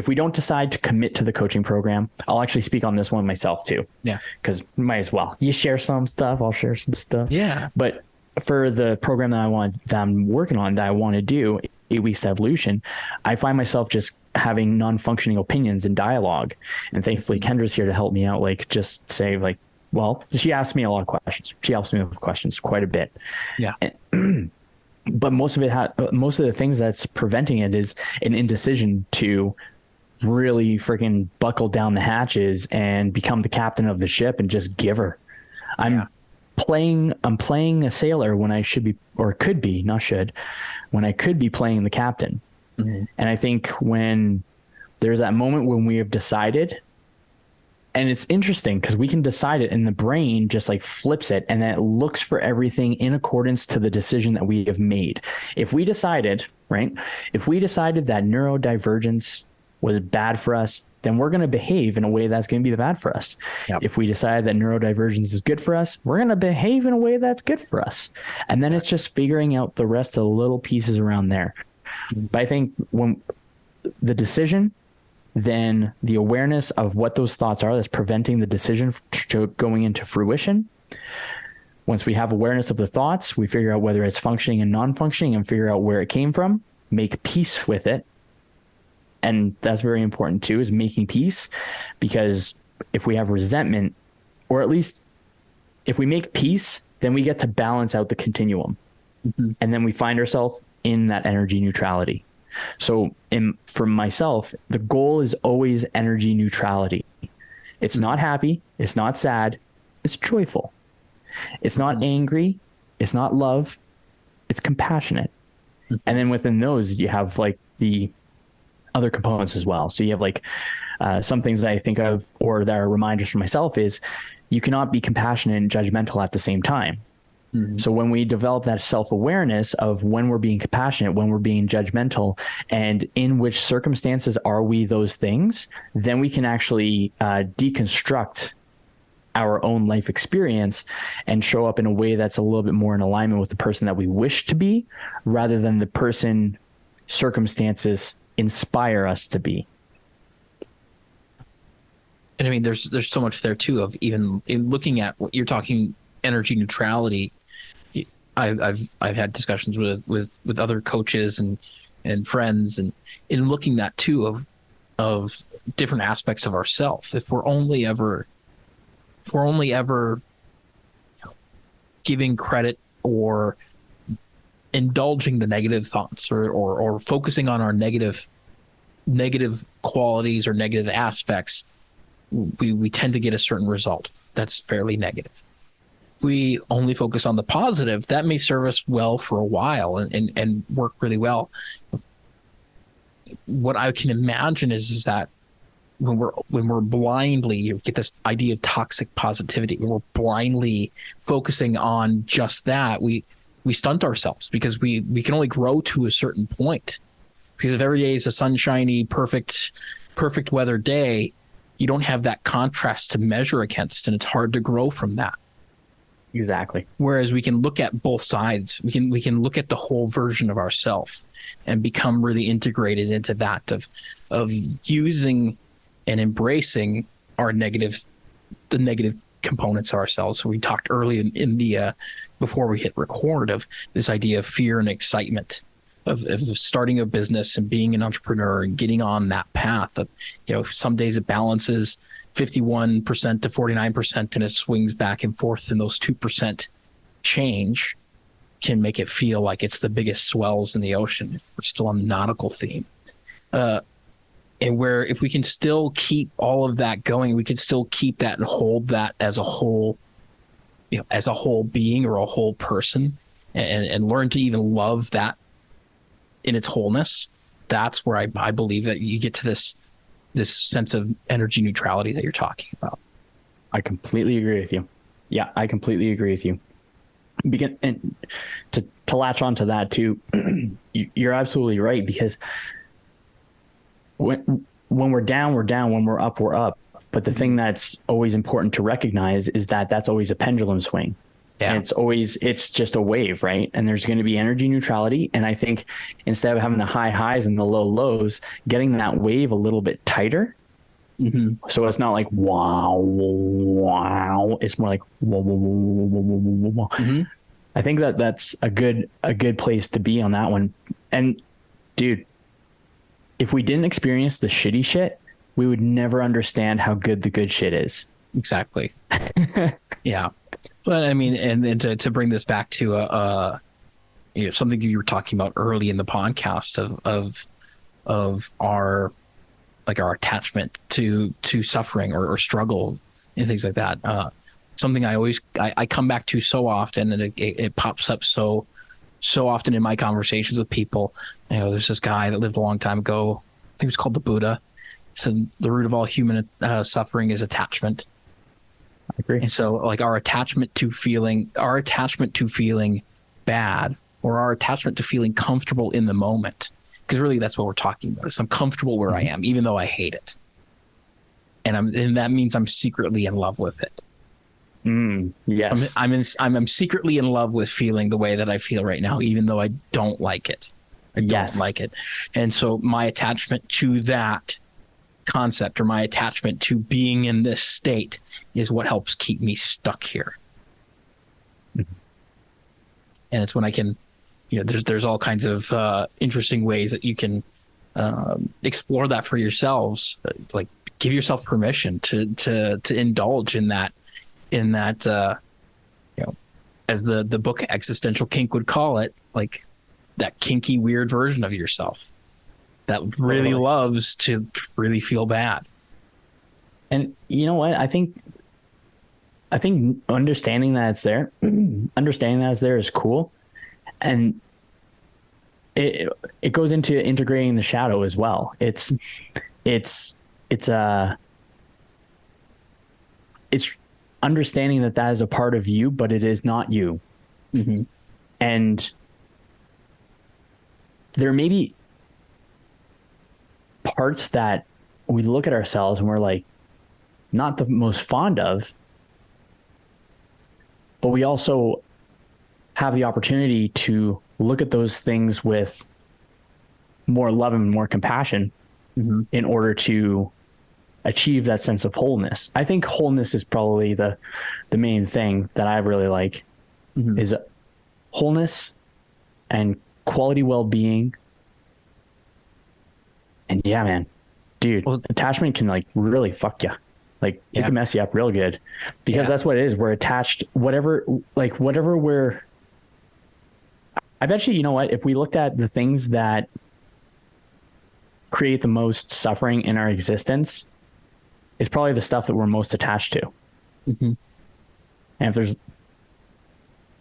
Speaker 2: if we don't decide to commit to the coaching program, I'll actually speak on this one myself too.
Speaker 1: Yeah.
Speaker 2: Because might as well. You share some stuff, I'll share some stuff.
Speaker 1: Yeah.
Speaker 2: But for the program that I'm working on, that I want to do, 8 Weeks to Evolution, I find myself just having non-functioning opinions in dialogue. And thankfully Kendra's here to help me out, like just say like, well, she asks me a lot of questions. She helps me with questions quite a bit.
Speaker 1: Yeah.
Speaker 2: But most of the things that's preventing it is an indecision to really freaking buckle down the hatches and become the captain of the ship and just give her. I'm playing a sailor when I should be, or could be, not should, when I could be playing the captain. Mm-hmm. And I think when there's that moment when we have decided, and it's interesting because we can decide it and the brain just like flips it and then it looks for everything in accordance to the decision that we have made. If we decided, right, if we decided that neurodivergence was bad for us, then we're going to behave in a way that's going to be bad for us. Yep. If we decide that neurodivergence is good for us, we're going to behave in a way that's good for us. And then it's just figuring out the rest of the little pieces around there. But I think when the decision, then the awareness of what those thoughts are that's preventing the decision going into fruition. Once we have awareness of the thoughts, we figure out whether it's functioning and non-functioning and figure out where it came from, make peace with it. And that's very important too, is making peace, because if we have resentment, or at least if we make peace, then we get to balance out the continuum. Mm-hmm. And then we find ourselves in that energy neutrality. So for myself, the goal is always energy neutrality. It's not happy. It's not sad. It's joyful. It's not angry. It's not love. It's compassionate. And then within those, you have like the other components as well. So you have like some things that I think of, or that are reminders for myself, is you cannot be compassionate and judgmental at the same time. Mm-hmm. So when we develop that self-awareness of when we're being compassionate, when we're being judgmental, and in which circumstances are we those things, then we can actually deconstruct our own life experience and show up in a way that's a little bit more in alignment with the person that we wish to be, rather than the person circumstances inspire us to be.
Speaker 1: And I mean, there's so much there too, of even in looking at what you're talking, energy neutrality. I've had discussions with other coaches and friends, and in looking at too of different aspects of ourself. If we're only ever giving credit or indulging the negative thoughts or focusing on our negative qualities or negative aspects, we tend to get a certain result that's fairly negative. We only focus on the positive, that may serve us well for a while and work really well. What I can imagine is that when we're blindly, you get this idea of toxic positivity, when we're blindly focusing on just that, we stunt ourselves, because we can only grow to a certain point. Because if every day is a sunshiny, perfect weather day, you don't have that contrast to measure against, and it's hard to grow from that.
Speaker 2: Exactly.
Speaker 1: Whereas we can look at both sides. We can look at the whole version of ourselves and become really integrated into that of using and embracing the negative components of ourselves. So we talked early in the before we hit record, of this idea of fear and excitement of starting a business and being an entrepreneur and getting on that path of, some days it balances 51% to 49%, and it swings back and forth, and those 2% change can make it feel like it's the biggest swells in the ocean, if we're still on the nautical theme. And where if we can still keep all of that going, we can still keep that and hold that as a whole, as a whole being or a whole person, and learn to even love that in its wholeness. That's where I believe that you get to this sense of energy neutrality that you're talking about.
Speaker 2: I completely agree with you. Yeah, I completely agree with you. And to latch on to that too, you're absolutely right, because when we're down, we're down. When we're up, we're up. But the thing that's always important to recognize is that that's always a pendulum swing. And
Speaker 1: Yeah.
Speaker 2: it's just a wave, right? And there's going to be energy neutrality. And I think instead of having the high highs and the low lows, getting that wave a little bit tighter. So it's not like wow, wow. It's more like whoa, whoa, whoa, whoa, whoa, whoa, whoa. I think that's a good place to be on that one. And dude, if we didn't experience the shitty shit, we would never understand how good the good shit is.
Speaker 1: Exactly. Yeah. But I mean, and to bring this back to something you were talking about early in the podcast of our our attachment to suffering or struggle and things like that. Something I come back to so often, and it pops up so often in my conversations with people. There's this guy that lived a long time ago. I think he was called the Buddha. Said the root of all human suffering is attachment.
Speaker 2: I agree.
Speaker 1: And so our attachment to feeling bad, or our attachment to feeling comfortable in the moment, because really that's what we're talking about. Is I'm comfortable where I am, even though I hate it. And that means I'm secretly in love with it.
Speaker 2: Yes.
Speaker 1: I'm secretly in love with feeling the way that I feel right now, even though I don't like it. I don't like it. And so my attachment to that concept, or my attachment to being in this state, is what helps keep me stuck here. And it's when I can, there's all kinds of interesting ways that you can explore that for yourselves. Like, give yourself permission to indulge in that, as the book Existential Kink would call it, like that kinky, weird version of yourself that really loves to really feel bad.
Speaker 2: And you know what? I think understanding that it's there, is cool. And it goes into integrating the shadow as well. It's understanding that is a part of you, but it is not you. And there may be parts that we look at ourselves and we're like not the most fond of, but we also have the opportunity to look at those things with more love and more compassion in order to achieve that sense of wholeness. I think wholeness is probably the main thing that I really like, is wholeness and quality well-being. And yeah, man, dude, attachment can really fuck you. It can mess you up real good, because that's what it is. We're attached, whatever we're, I bet you know what, if we looked at the things that create the most suffering in our existence, it's probably the stuff that we're most attached to. And if there's,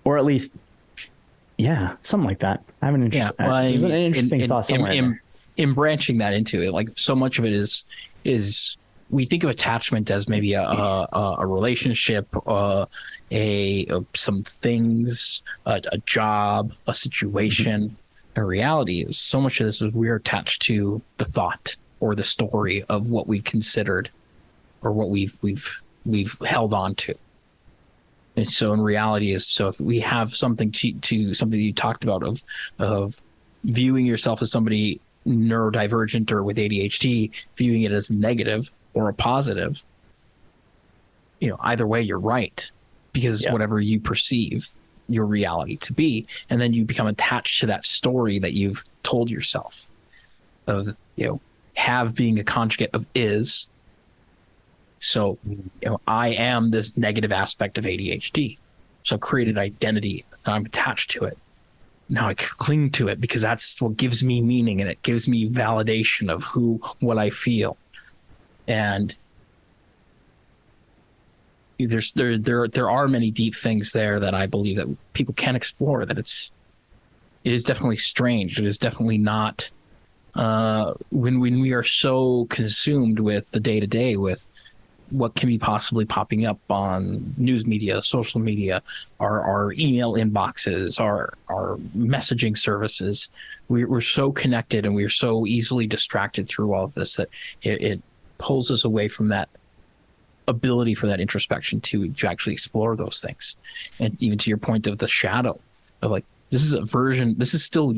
Speaker 2: or at least, something like that. I have an interesting thought somewhere.
Speaker 1: In branching that into it, so much of it is we think of attachment as maybe a relationship, some things, a job, a situation. The reality is, so much of this is we're attached to the thought or the story of what we've considered, or what we've held on to. And so in reality if we have something to something you talked about of viewing yourself as somebody neurodivergent or with ADHD, viewing it as negative or a positive, either way, you're right, because whatever you perceive your reality to be, and then you become attached to that story that you've told yourself of, have being a conjugate of is. So, I am this negative aspect of ADHD. So I've created identity and I'm attached to it. Now I cling to it because that's what gives me meaning, and it gives me validation of what I feel. And there are many deep things there that I believe that people can explore, that it is definitely strange. It is definitely not, when we are so consumed with the day-to-day, with what can be possibly popping up on news media, social media, our email inboxes, our messaging services. We're so connected, and we're so easily distracted through all of this that it pulls us away from that ability for that introspection to actually explore those things. And even to your point of the shadow of like, this is a version, this is still,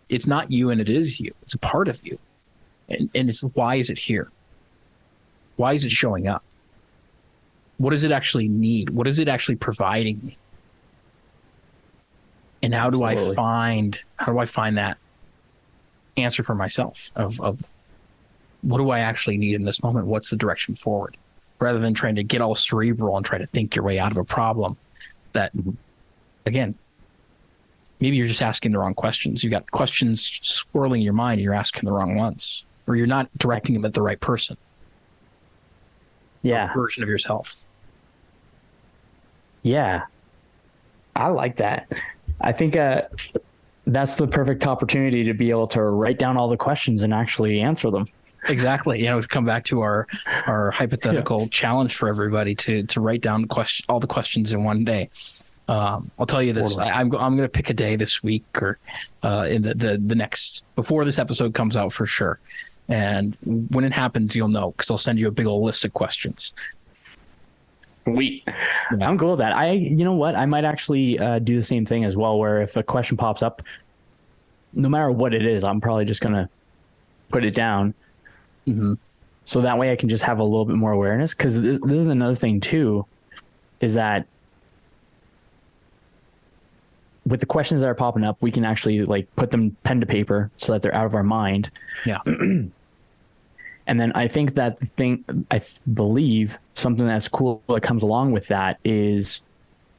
Speaker 1: it's not you and it is you. It's a part of you. And it's, why is it here? Why is it showing up? What does it actually need? What is it actually providing me? And how do I find that answer for myself of what do I actually need in this moment? What's the direction forward? Rather than trying to get all cerebral and try to think your way out of a problem that, again, maybe you're just asking the wrong questions. You got questions swirling in your mind and you're asking the wrong ones, or you're not directing them at the right person.
Speaker 2: Yeah.
Speaker 1: Version of yourself.
Speaker 2: Yeah. I like that. I think that's the perfect opportunity to be able to write down all the questions and actually answer them.
Speaker 1: Exactly. To come back to our hypothetical challenge for everybody to write down all the questions in one day. I'll tell you this. Totally. I'm going to pick a day this week or in the next, before this episode comes out for sure. And when it happens, you'll know, because I'll send you a big old list of questions.
Speaker 2: Sweet. Yeah. I'm cool with that. You know what? I might actually do the same thing as well, where if a question pops up, no matter what it is, I'm probably just going to put it down. Mm-hmm. So that way I can just have a little bit more awareness. Because this is another thing too, is that with the questions that are popping up, we can actually like put them pen to paper so that they're out of our mind.
Speaker 1: Yeah.
Speaker 2: And then I think that I believe something that's cool that comes along with that is,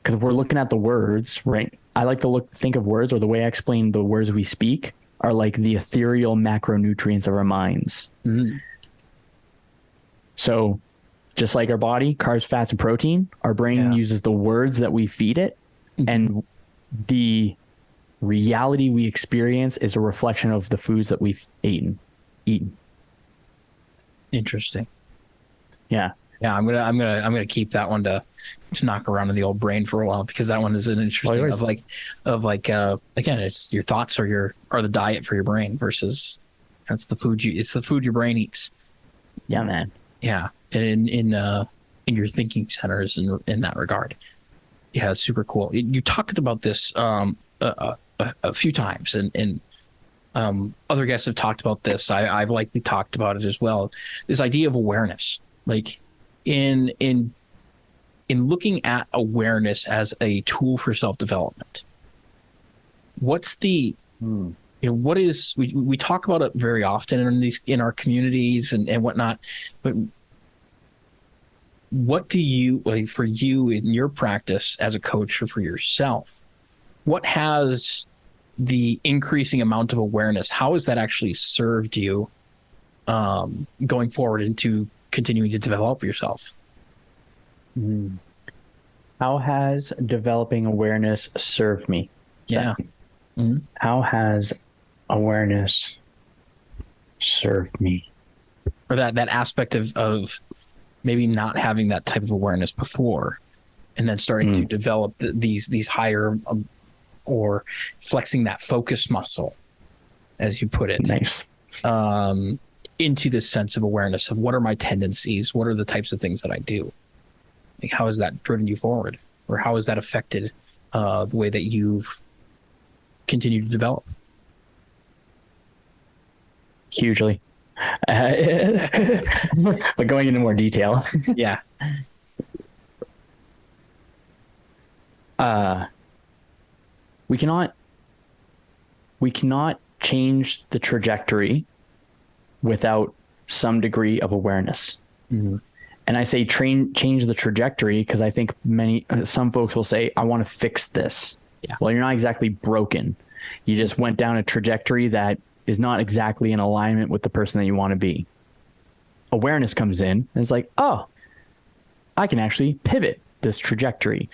Speaker 2: because if we're looking at the words, right? I like to think of words, or the way I explain the words we speak, are like the ethereal macronutrients of our minds. Mm-hmm. So just like our body, carbs, fats, and protein, our brain uses the words that we feed it. Mm-hmm. And the reality we experience is a reflection of the foods that we've eaten.
Speaker 1: Interesting.
Speaker 2: Yeah.
Speaker 1: Yeah. I'm gonna keep that one to knock around in the old brain for a while, because that one is an interesting again, it's your thoughts are the diet for your brain versus it's the food your brain eats.
Speaker 2: Yeah, man.
Speaker 1: Yeah. And in your thinking centers in that regard. Yeah, it's super cool. You talked about this a few times, and other guests have talked about this. I've likely talked about it as well. This idea of awareness, like in looking at awareness as a tool for self-development. What's the what is we talk about it very often in our communities and whatnot, but what do you, like, for you in your practice as a coach or for yourself, what has the increasing amount of awareness, how has that actually served you going forward into continuing to develop yourself?
Speaker 2: How has developing awareness served me? How has awareness served me?
Speaker 1: Or that aspect of maybe not having that type of awareness before, and then starting to develop these higher or flexing that focus muscle, as you put it.
Speaker 2: Nice.
Speaker 1: Into this sense of awareness of what are my tendencies, what are the types of things that I do. Like, how has that driven you forward, or how has that affected the way that you've continued to develop?
Speaker 2: Hugely. But going into more detail.
Speaker 1: Yeah.
Speaker 2: We cannot change the trajectory without some degree of awareness. Mm-hmm. And I say change the trajectory because I think some folks will say, I want to fix this. Yeah. Well, you're not exactly broken. You just went down a trajectory that is not exactly in alignment with the person that you want to be. Awareness comes in and it's like, oh, I can actually pivot this trajectory.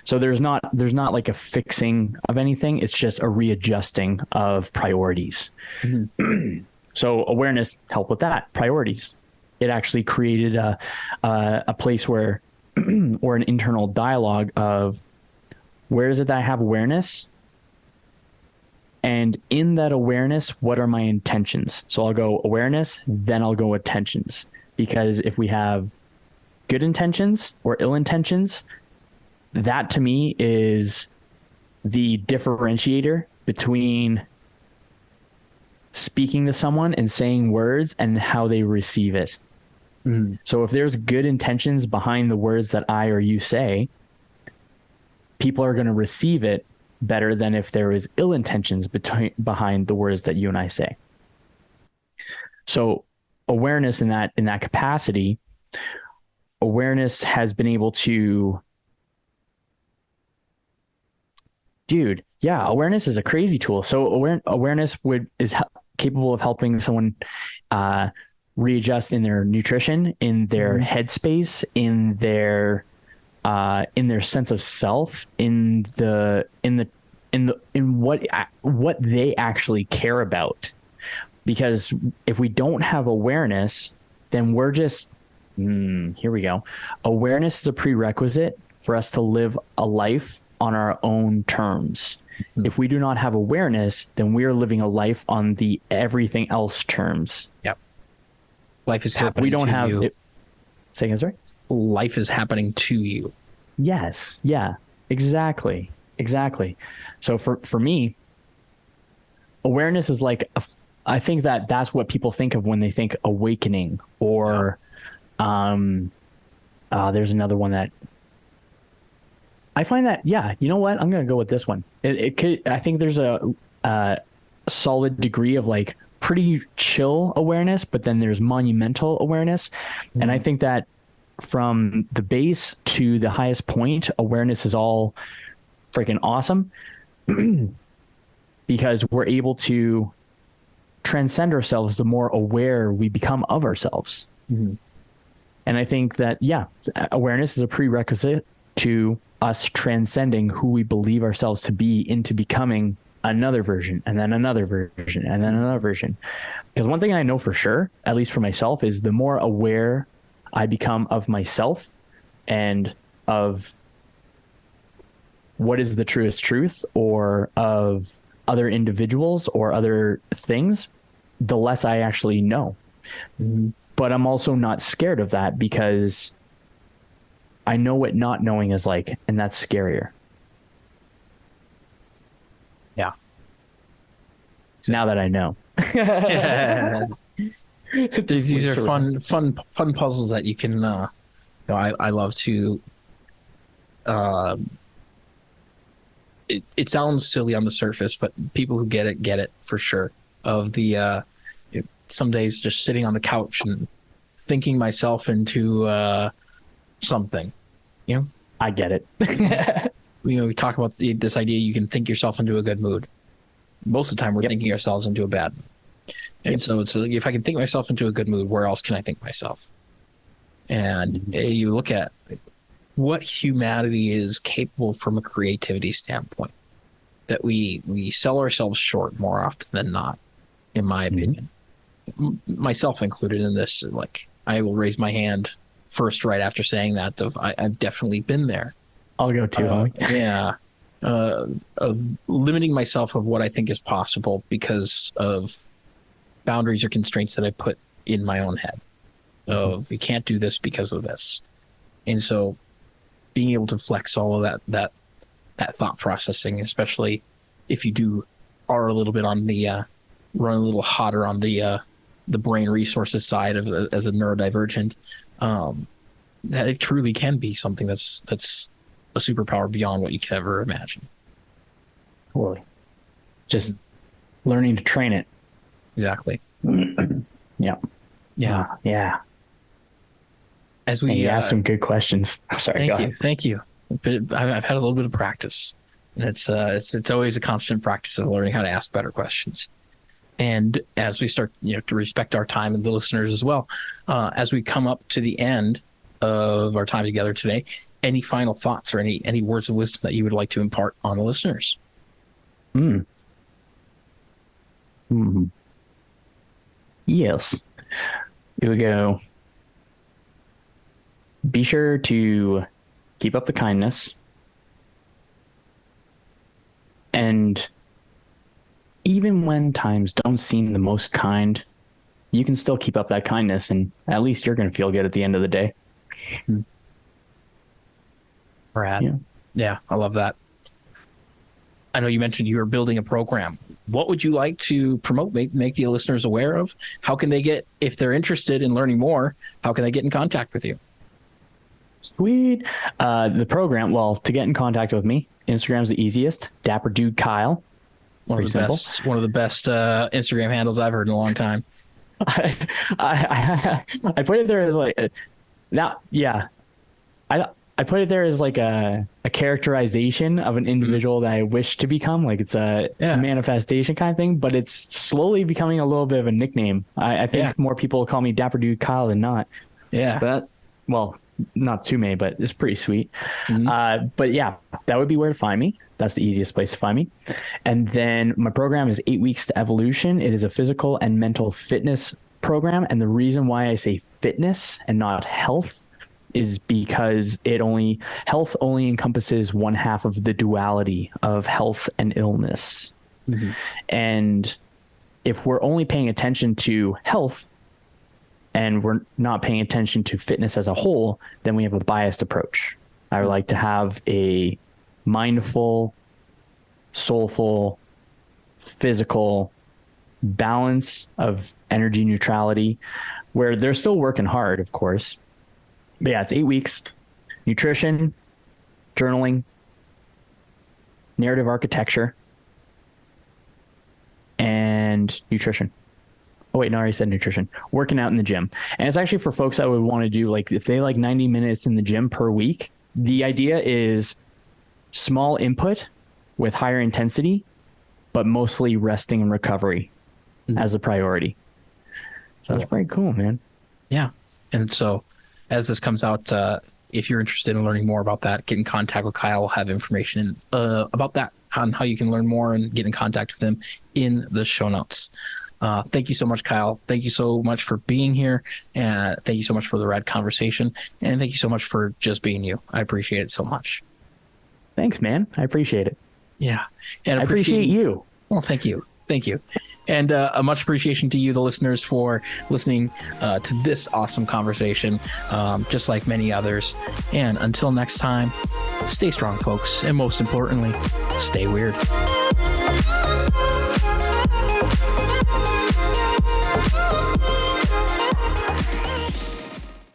Speaker 2: So there's not like a fixing of anything. It's just a readjusting of priorities. Mm-hmm. So awareness helped with that. Priorities. It actually created a place where, or an internal dialogue of, where is it that I have awareness? And in that awareness, what are my intentions? So I'll go awareness, then I'll go attentions. Because if we have good intentions or ill intentions, that to me is the differentiator between speaking to someone and saying words and how they receive it. So if there's good intentions behind the words that I or you say, people are going to receive it better than if there is ill intentions behind the words that you and I say. So awareness in that capacity, awareness has been able to, awareness is a crazy tool. So awareness is capable of helping someone readjust in their nutrition, in their headspace, in their sense of self, in what they actually care about. Because if we don't have awareness, then we're just here we go. Awareness is a prerequisite for us to live a life on our own terms. If we do not have awareness, then we are living a life on the everything else terms.
Speaker 1: Yep. Life is
Speaker 2: So
Speaker 1: happening
Speaker 2: if we don't
Speaker 1: to
Speaker 2: have
Speaker 1: you.
Speaker 2: it, say again, sorry?
Speaker 1: Life is happening to you.
Speaker 2: Yes. Yeah, exactly. So for me, awareness is like, I think that's what people think of when they think awakening, or there's another one that I find that, you know what? I'm going to go with this one. It could, I think there's a solid degree of like pretty chill awareness, but then there's monumental awareness. And I think that from the base to the highest point, awareness is all freaking awesome because we're able to transcend ourselves the more aware we become of ourselves. And I think that, awareness is a prerequisite to us transcending who we believe ourselves to be into becoming another version, and then another version, and then another version. Because one thing I know for sure, at least for myself, is the more aware I become of myself and of what is the truest truth, or of other individuals or other things, the less I actually know. But I'm also not scared of that, because I know what not knowing is like, and that's scarier.
Speaker 1: Yeah.
Speaker 2: Now that I know.
Speaker 1: These are fun puzzles that you can, I love to, it sounds silly on the surface, but people who get it for sure. Of the, some days just sitting on the couch and thinking myself into something,
Speaker 2: I get it.
Speaker 1: We talk about this idea you can think yourself into a good mood. Most of the time we're thinking ourselves into a bad mood. And so it's like, if I can think myself into a good mood, where else can I think myself? And you look at what humanity is capable from a creativity standpoint, that we sell ourselves short more often than not, in my opinion. Myself included in this. Like, I will raise my hand first right after saying that. I've definitely been there.
Speaker 2: I'll go too, homie.
Speaker 1: Of limiting myself of what I think is possible because of boundaries or constraints that I put in my own head. Of, you can't do this because of this. And so being able to flex all of that thought processing, especially if you are a little bit on the run a little hotter on the brain resources side of as a neurodivergent, that it truly can be something that's a superpower beyond what you could ever imagine.
Speaker 2: Totally. Just learning to train it.
Speaker 1: Exactly.
Speaker 2: Yeah.
Speaker 1: As we
Speaker 2: asked some good questions. Sorry.
Speaker 1: Thank you. But I've had a little bit of practice, and it's always a constant practice of learning how to ask better questions. And as we start, to respect our time and the listeners as well, as we come up to the end of our time together today, any final thoughts or any words of wisdom that you would like to impart on the listeners?
Speaker 2: Yes. Here we go. Be sure to keep up the kindness. And even when times don't seem the most kind, you can still keep up that kindness, and at least you're going to feel good at the end of the day.
Speaker 1: Brad.
Speaker 2: Yeah.
Speaker 1: Yeah, I love that. I know you mentioned you were building a program. What would you like to promote, make the listeners aware of? How can they get, if they're interested in learning more, how can they get in contact with you?
Speaker 2: Sweet. The program, well, to get in contact with me, Instagram's the easiest. Dapper Dude Kyle.
Speaker 1: One of the best Instagram handles I've heard in a long time.
Speaker 2: I put it there as like now, yeah. I put it there as like a characterization of an individual that I wish to become. Like it's a manifestation kind of thing, but it's slowly becoming a little bit of a nickname. I think more people call me Dapper Dude Kyle than not.
Speaker 1: Yeah.
Speaker 2: But well, not too many, but it's pretty sweet. But yeah, that would be where to find me. That's the easiest place to find me. And then my program is 8 Weeks to Evolution. It is a physical and mental fitness program. And the reason why I say fitness and not health is because health only encompasses one half of the duality of health and illness. And if we're only paying attention to health and we're not paying attention to fitness as a whole, then we have a biased approach. I would like to have a mindful, soulful, physical balance of energy neutrality where they're still working hard, of course. But yeah, it's 8 weeks, nutrition, journaling, narrative architecture, and nutrition. Oh wait, no, I already said nutrition. Working out in the gym. And it's actually for folks that would want to do, like, if they like 90 minutes in the gym per week, the idea is small input with higher intensity, but mostly resting and recovery as a priority. So that's pretty cool, man.
Speaker 1: Yeah. And so as this comes out, if you're interested in learning more about that, get in contact with Kyle. We'll have information about that, on how you can learn more and get in contact with him in the show notes. Thank you so much, Kyle. Thank you so much for being here. And thank you so much for the rad conversation. And thank you so much for just being you. I appreciate it so much.
Speaker 2: Thanks, man. I appreciate it.
Speaker 1: Yeah. And
Speaker 2: I appreciate you.
Speaker 1: Well, thank you. Thank you. And a much appreciation to you, the listeners, for listening to this awesome conversation, just like many others. And until next time, stay strong, folks. And most importantly, stay weird.